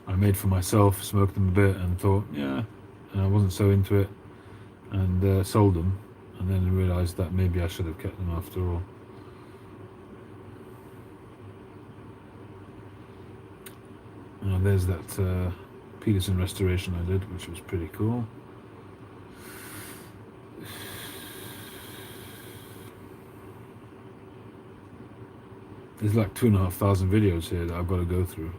I made for myself, smoked them a bit and thought, yeah, and I wasn't so into it, and sold them, and then realised that maybe I should have kept them after all. There's that Peterson restoration I did, which was pretty cool. There's like 2,500 videos here that I've got to go through.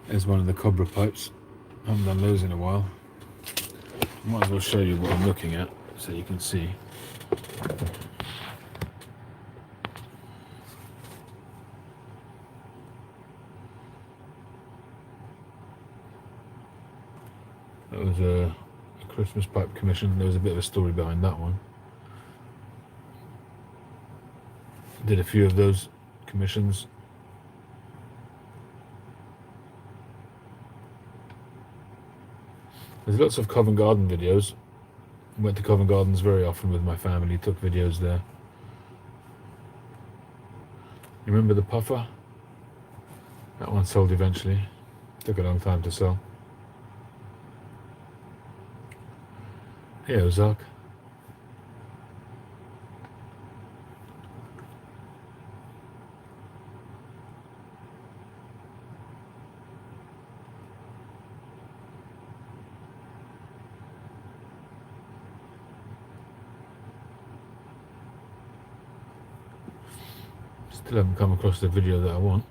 There's one of the Cobra pipes. I haven't done those in a while. Might as well show you what I'm looking at so you can see. That was a Christmas pipe commission. There was a bit of a story behind that one. Did a few of those commissions. There's lots of Covent Garden videos. Went to Covent Gardens very often with my family, took videos there. You remember the puffer? That one sold eventually. Took a long time to sell. Hey Ozark. Still haven't come across the video that I want.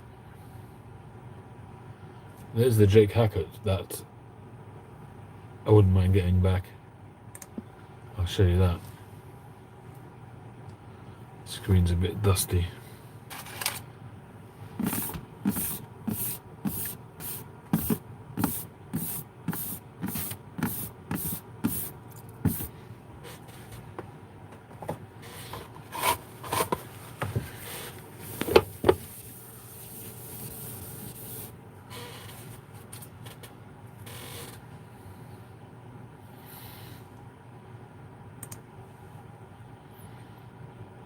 There's the Jake Hackett that I wouldn't mind getting back. I'll show you that. Screen's a bit dusty.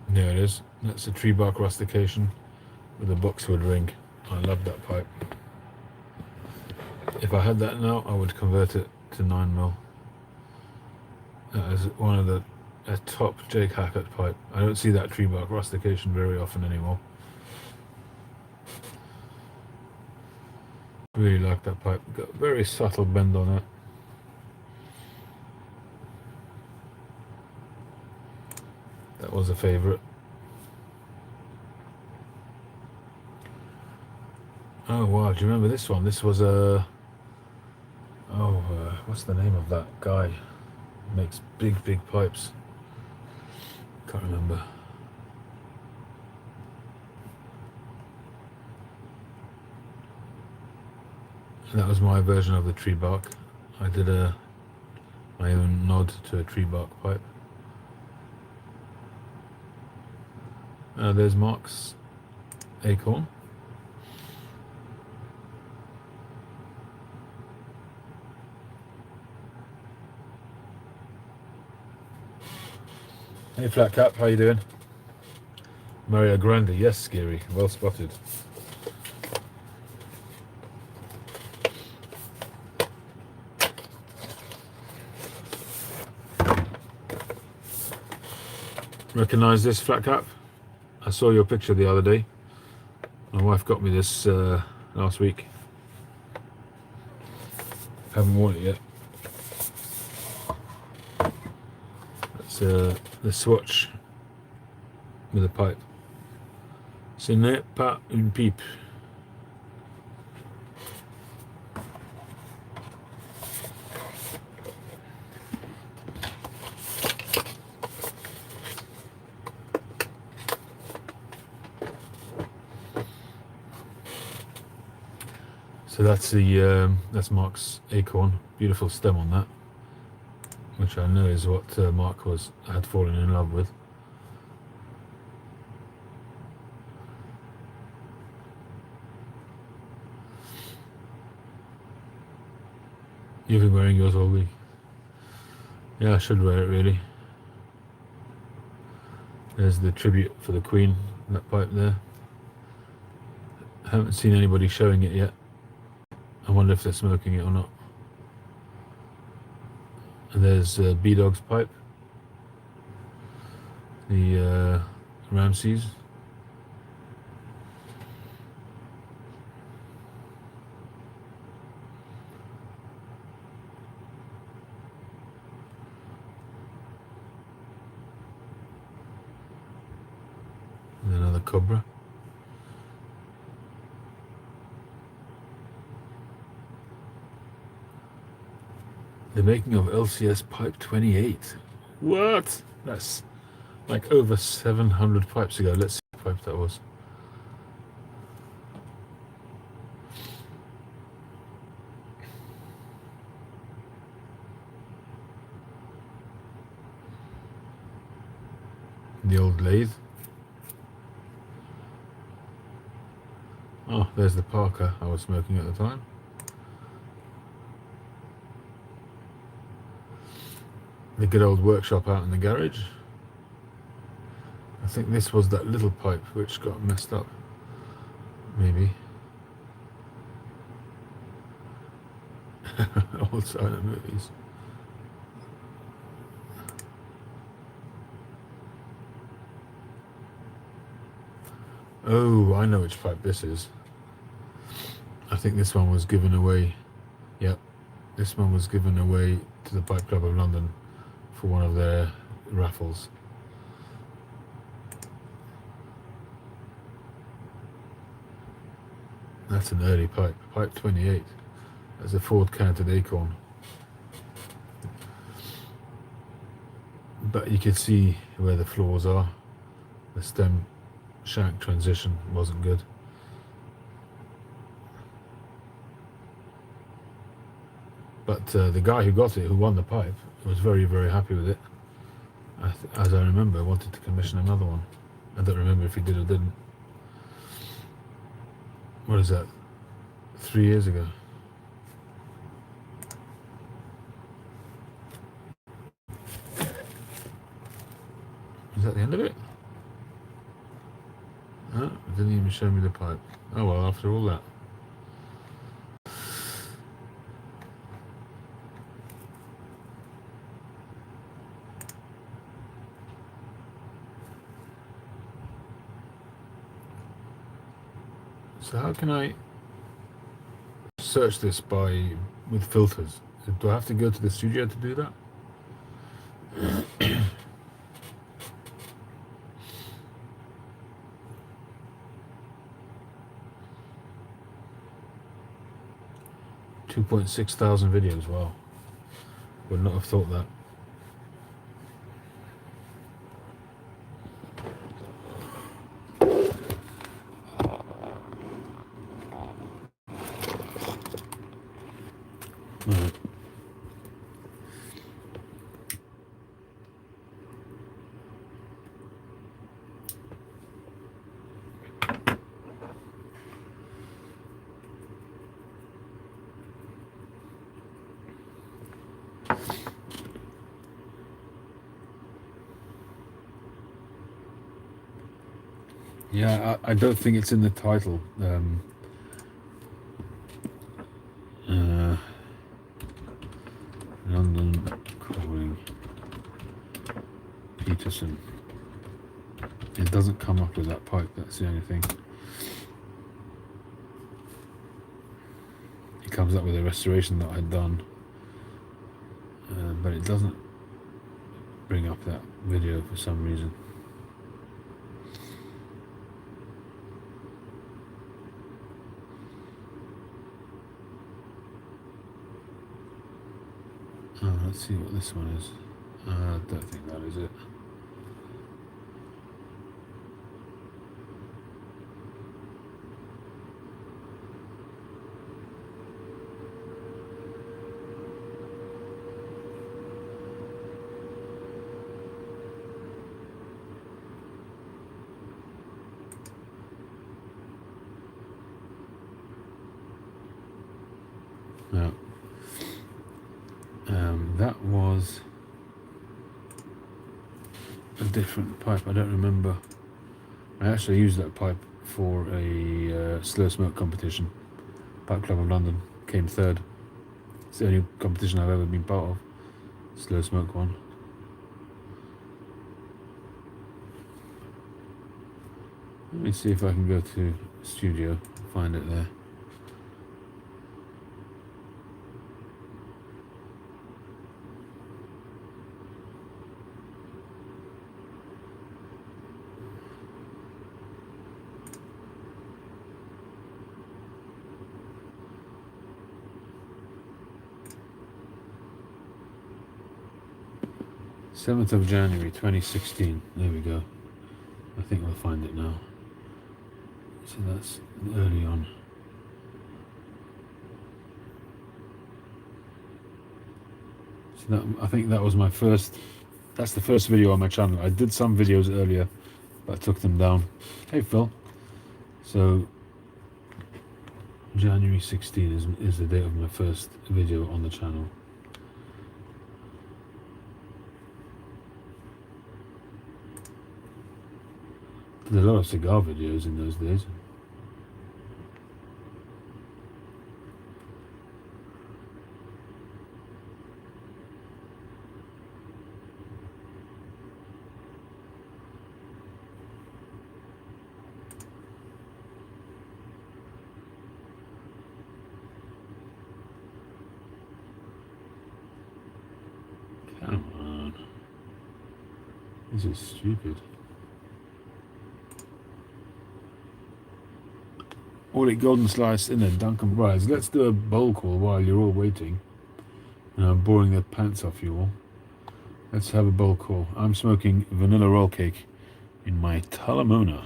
There it is. That's a tree bark rustication with a boxwood ring. I love that pipe. If I had that now, I would convert it to 9mm. That is one of the top Jake Hackett pipe. I don't see that tree bark rustication very often anymore. Really like that pipe. Got a very subtle bend on it. was a favourite. Oh wow, do you remember this one? This was a... what's the name of that guy? Makes big pipes. Can't remember. And that was my version of the tree bark. I did my own nod to a tree bark pipe. There's Mark's acorn. Hey Flat Cap, how you doing? Mario Grande, yes, Scary, well spotted. Recognize this, Flat Cap? I saw your picture the other day. My wife got me this last week. Haven't worn it yet. That's the swatch with a pipe. Ce n'est pas une pipe. So that's Mark's acorn. Beautiful stem on that, which I know is what Mark had fallen in love with. You've been wearing yours all week. Yeah, I should wear it really. There's the tribute for the Queen, that pipe there. I haven't seen anybody showing it yet. I wonder if they're smoking it or not. And there's B-Dog's pipe. The Ramses. And another Cobra. The making of LCS Pipe 28. What? That's like over 700 pipes ago. Let's see what pipe that was. The old lathe. Oh, there's the Parker I was smoking at the time. The good old workshop out in the garage. I think this was that little pipe which got messed up. Maybe. Old silent movies. Oh, I know which pipe this is. I think this one was given away. Yep, this one was given away to the Pipe Club of London for one of their raffles. That's an early pipe, pipe 28. That's a Ford canted acorn. But you can see where the flaws are. The stem shank transition wasn't good. But the guy who got it, who won the pipe, was very, very happy with it. As I remember, wanted to commission another one. I don't remember if he did or didn't. What is that? 3 years ago. Is that the end of it? Oh, it didn't even show me the pipe. Oh well, after all that. So how can I search this with filters? Do I have to go to the studio to do that? 2.6 thousand videos. Wow, would not have thought that. Right. Yeah, I don't think it's in the title. London Calling Peterson. It doesn't come up with that pipe, that's the only thing. It comes up with a restoration that I had done, but it doesn't bring up that video for some reason. Let's see what this one is. I don't think that is it. No. That was a different pipe. I don't remember. I actually used that pipe for a slow smoke competition. Pipe Club of London, came third. It's the only competition I've ever been part of. Slow smoke one. Let me see if I can go to studio, find it there. Seventh of January 2016. There we go. I think we'll find it now. So that's early on. So that, I think that was my first. That's the first video on my channel. I did some videos earlier, but I took them down. Hey Phil. So January 16 is the date of my first video on the channel. There's a lot of cigar videos in those days. Come on. This is stupid. All it golden slice in there, Duncan Brides. Let's do a bowl call while you're all waiting. And I'm boring the pants off you all. Let's have a bowl call. I'm smoking vanilla roll cake in my Talamona.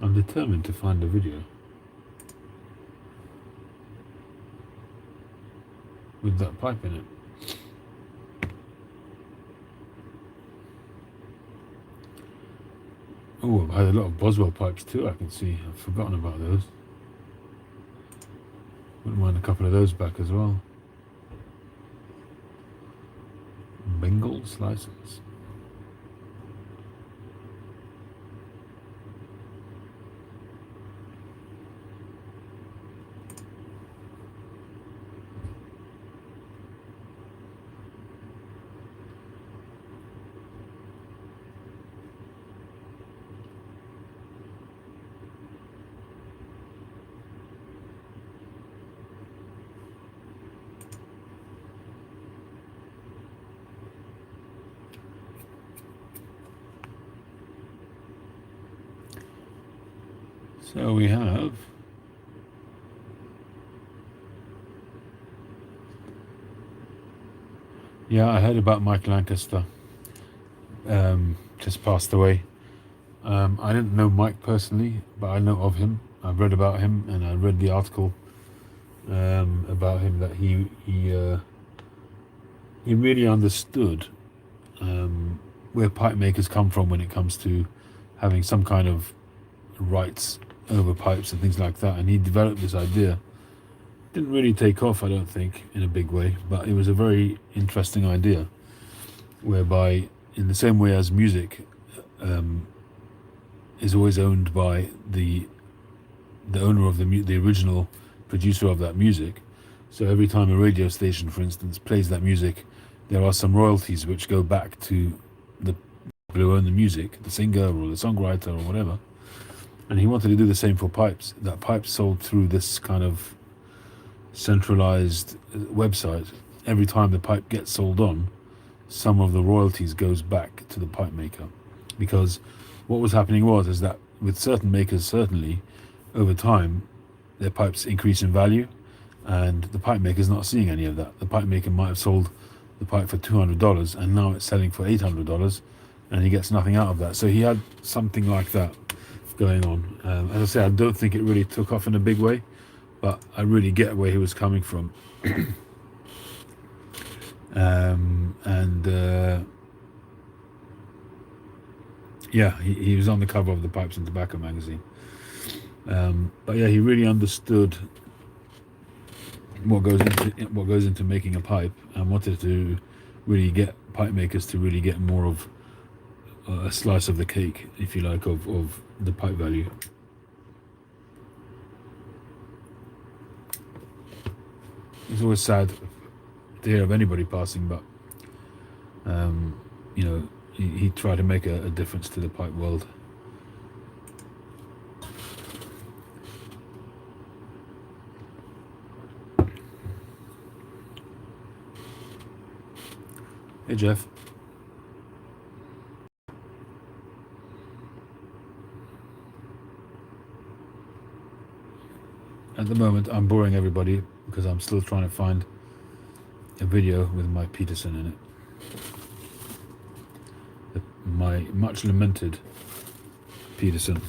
I'm determined to find a video with that pipe in it. Oh, I've had a lot of Boswell pipes too, I can see. I've forgotten about those. Wouldn't mind a couple of those back as well. Bengal slices. So we have Yeah, I heard about Mike Lancaster. Just passed away. I didn't know Mike personally, but I know of him. I've read about him, and I read the article about him that he really understood where pipe makers come from when it comes to having some kind of rights over pipes and things like that. And he developed this idea. Didn't really take off, I don't think, in a big way, but it was a very interesting idea, whereby, in the same way as music is always owned by the owner of the original producer of that music. So every time a radio station, for instance, plays that music, there are some royalties which go back to the people who own the music, the singer or the songwriter or whatever. And he wanted to do the same for pipes. That pipes sold through this kind of centralized website. Every time the pipe gets sold on, some of the royalties goes back to the pipe maker. Because what was happening is that with certain makers, certainly over time, their pipes increase in value, and the pipe maker is not seeing any of that. The pipe maker might have sold the pipe for $200, and now it's selling for $800, and he gets nothing out of that. So he had something like that going on. As I say, I don't think it really took off in a big way, but I really get where he was coming from. Yeah, he was on the cover of the Pipes and Tobacco magazine. But yeah, he really understood what goes into making a pipe, and wanted to really get pipe makers to really get more of a slice of the cake, if you like, of the pipe value. It's always sad to hear of anybody passing, but he tried to make a difference to the pipe world. Hey, Jeff. At the moment, I'm boring everybody because I'm still trying to find a video with Mike Peterson in it. My much lamented Peterson.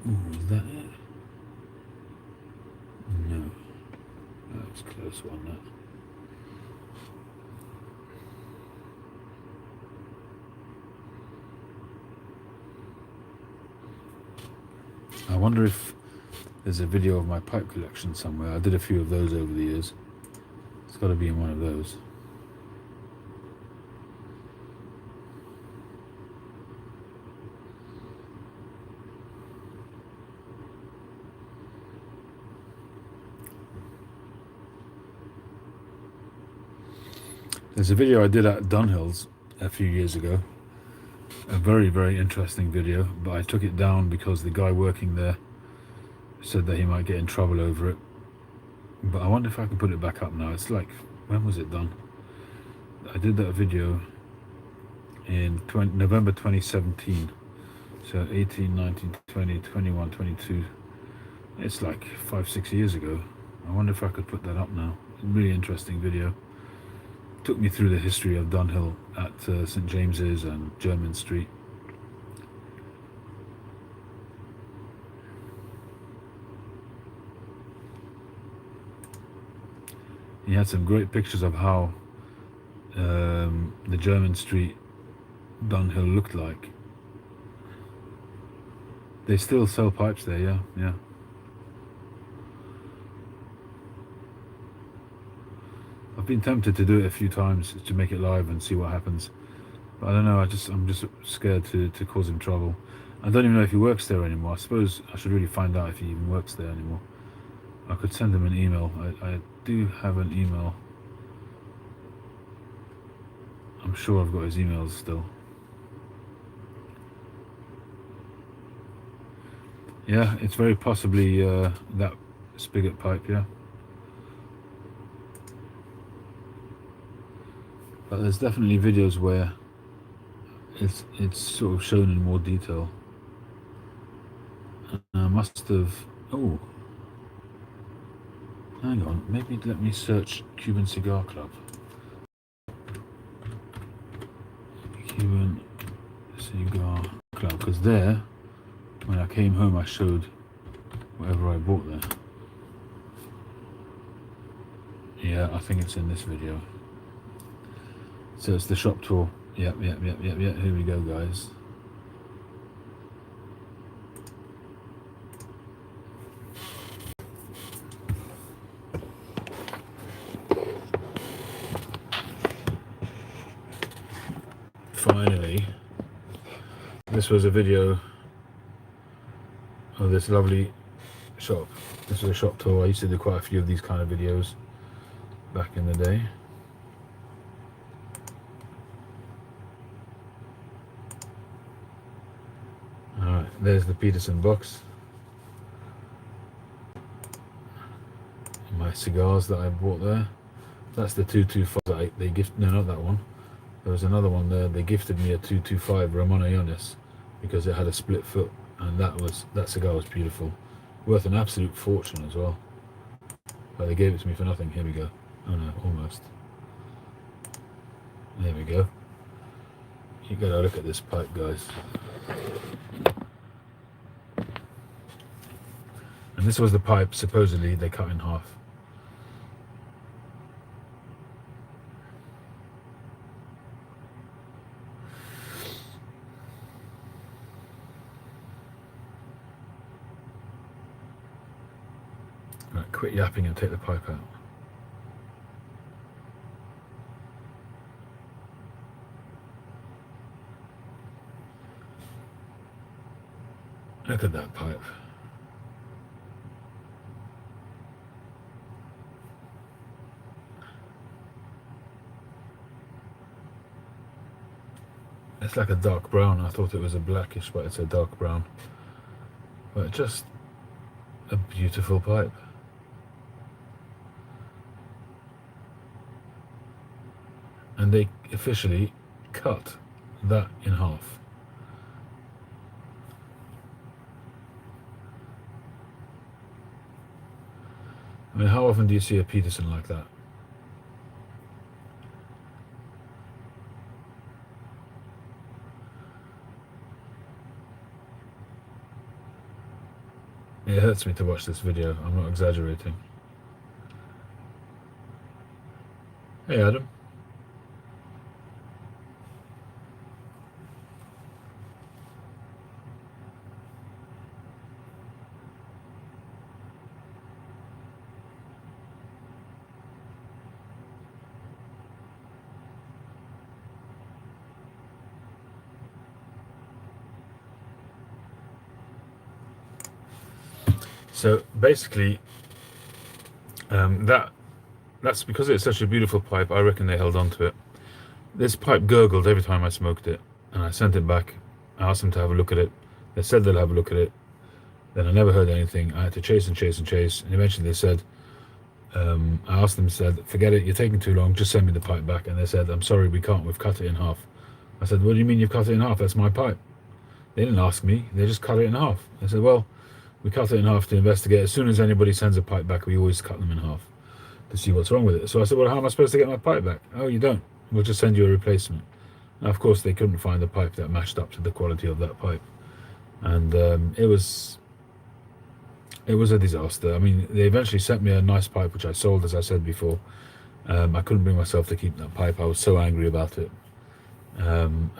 Ooh, is that it? No. That was a close one, that. I wonder if there's a video of my pipe collection somewhere. I did a few of those over the years. It's got to be in one of those. There's a video I did at Dunhill's a few years ago. A very, very interesting video, but I took it down because the guy working there said that he might get in trouble over it. But I wonder if I can put it back up now. It's like, when was it done? I did that video in November 2017. So 18, 19, 20, 21, 22. It's like 5-6 years ago. I wonder if I could put that up now. Really interesting video. Took me through the history of Dunhill at St James's and Jermyn Street. He had some great pictures of how the Jermyn Street Dunhill looked like. They still sell pipes there, yeah. I've been tempted to do it a few times to make it live and see what happens, but I don't know. I'm just scared to cause him trouble. I don't even know if he works there anymore. I suppose I should really find out if he even works there anymore. I could send him an email. I do have an email. I'm sure I've got his emails still. Yeah, it's very possibly that spigot pipe, yeah. But there's definitely videos where it's sort of shown in more detail. I must have... Oh, hang on. Maybe let me search Cuban Cigar Club. Cuban Cigar Club, because there, when I came home, I showed whatever I bought there. Yeah, I think it's in this video. So it's the shop tour. Yep. Here we go, guys. Finally, this was a video of this lovely shop. This was a shop tour. I used to do quite a few of these kind of videos back in the day. Alright, there's the Peterson box. My cigars that I bought there. That's the 225 that they gifted. No, not that one. There was another one there. They gifted me a 225 Ramon Allones because it had a split foot, and that cigar was beautiful, worth an absolute fortune as well. But they gave it to me for nothing. Here we go. Oh no, almost. There we go. You gotta look at this pipe, guys. And this was the pipe supposedly they cut in half. Right, quit yapping and take the pipe out. Look at that pipe. It's like a dark brown. I thought it was a blackish, but it's a dark brown. But just a beautiful pipe. And they officially cut that in half. I mean, how often do you see a Peterson like that? It hurts me to watch this video, I'm not exaggerating. Hey Adam. So basically, that's because it's such a beautiful pipe. I reckon they held on to it. This pipe gurgled every time I smoked it, and I sent it back. I asked them to have a look at it. They said they'll have a look at it. Then I never heard anything. I had to chase, and eventually they said, I asked them, said, forget it, you're taking too long, just send me the pipe back. And they said, I'm sorry, we can't, we've cut it in half. I said, what do you mean you've cut it in half? That's my pipe. They didn't ask me, they just cut it in half. I said, well, we cut it in half to investigate. As soon as anybody sends a pipe back, we always cut them in half to see what's wrong with it. So I said, well, how am I supposed to get my pipe back? Oh, you don't. We'll just send you a replacement. Now, of course, they couldn't find a pipe that matched up to the quality of that pipe. And it was a disaster. I mean, they eventually sent me a nice pipe, which I sold, as I said before. I couldn't bring myself to keep that pipe. I was so angry about it. And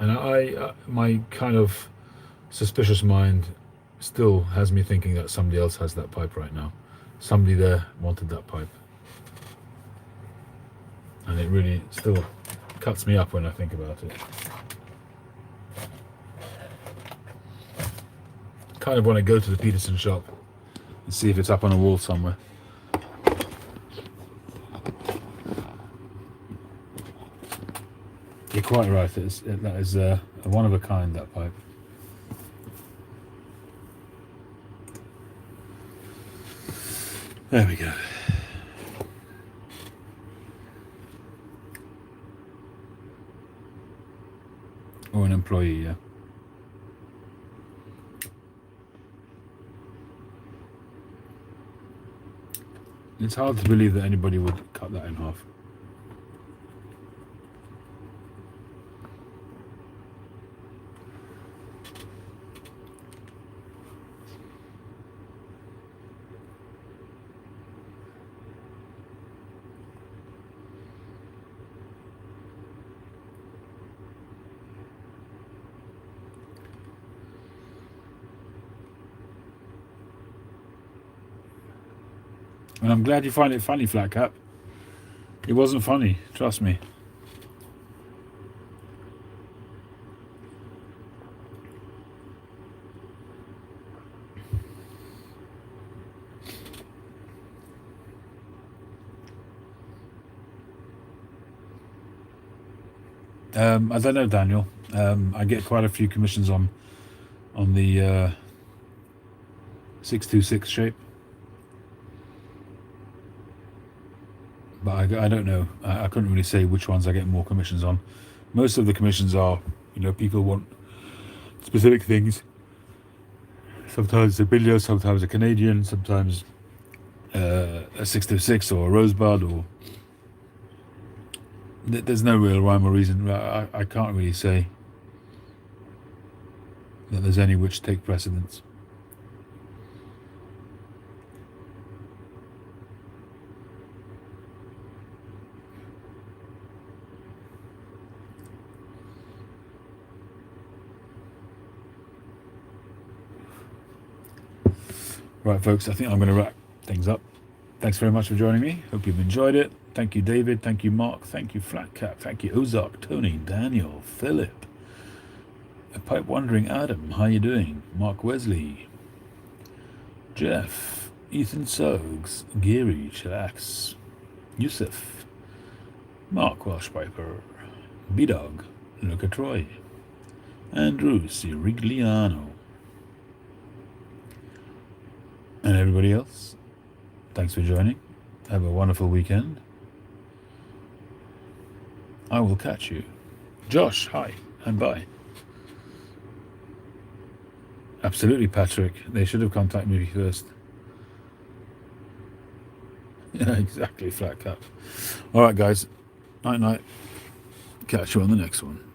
my kind of suspicious mind still has me thinking that somebody else has that pipe right now. Somebody there wanted that pipe. And it really still cuts me up when I think about it. Kind of want to go to the Peterson shop and see if it's up on a wall somewhere. quite right. That is a one of a kind, that pipe. There we go. Or an employee, yeah. It's hard to believe that anybody would cut that in half. And I'm glad you find it funny, Flat Cap. It wasn't funny, trust me. I don't know, Daniel. I get quite a few commissions on the 626 shape, but I don't know. I couldn't really say which ones I get more commissions on. Most of the commissions are, people want specific things. Sometimes a Bilio, sometimes a Canadian, sometimes a 626 or a Rosebud, or there's no real rhyme or reason. I can't really say that there's any which take precedence. Right, folks, I think I'm going to wrap things up. Thanks very much for joining me. Hope you've enjoyed it. Thank you, David. Thank you, Mark. Thank you, Flat Cap. Thank you, Ozark, Tony, Daniel, Philip, a Pipe Wandering Adam. How you doing? Mark Wesley, Jeff, Ethan Suggs, Geary, Chillax, Yusuf, Mark Welsh Piper, B-Dog, Luca Troy, Andrew Sirigliano, and everybody else. Thanks for joining. Have a wonderful weekend. I will catch you. Josh, hi and bye. Absolutely, Patrick. They should have contacted me first. Yeah, exactly, Flat Cap. All right, guys. Night, night. Catch you on the next one.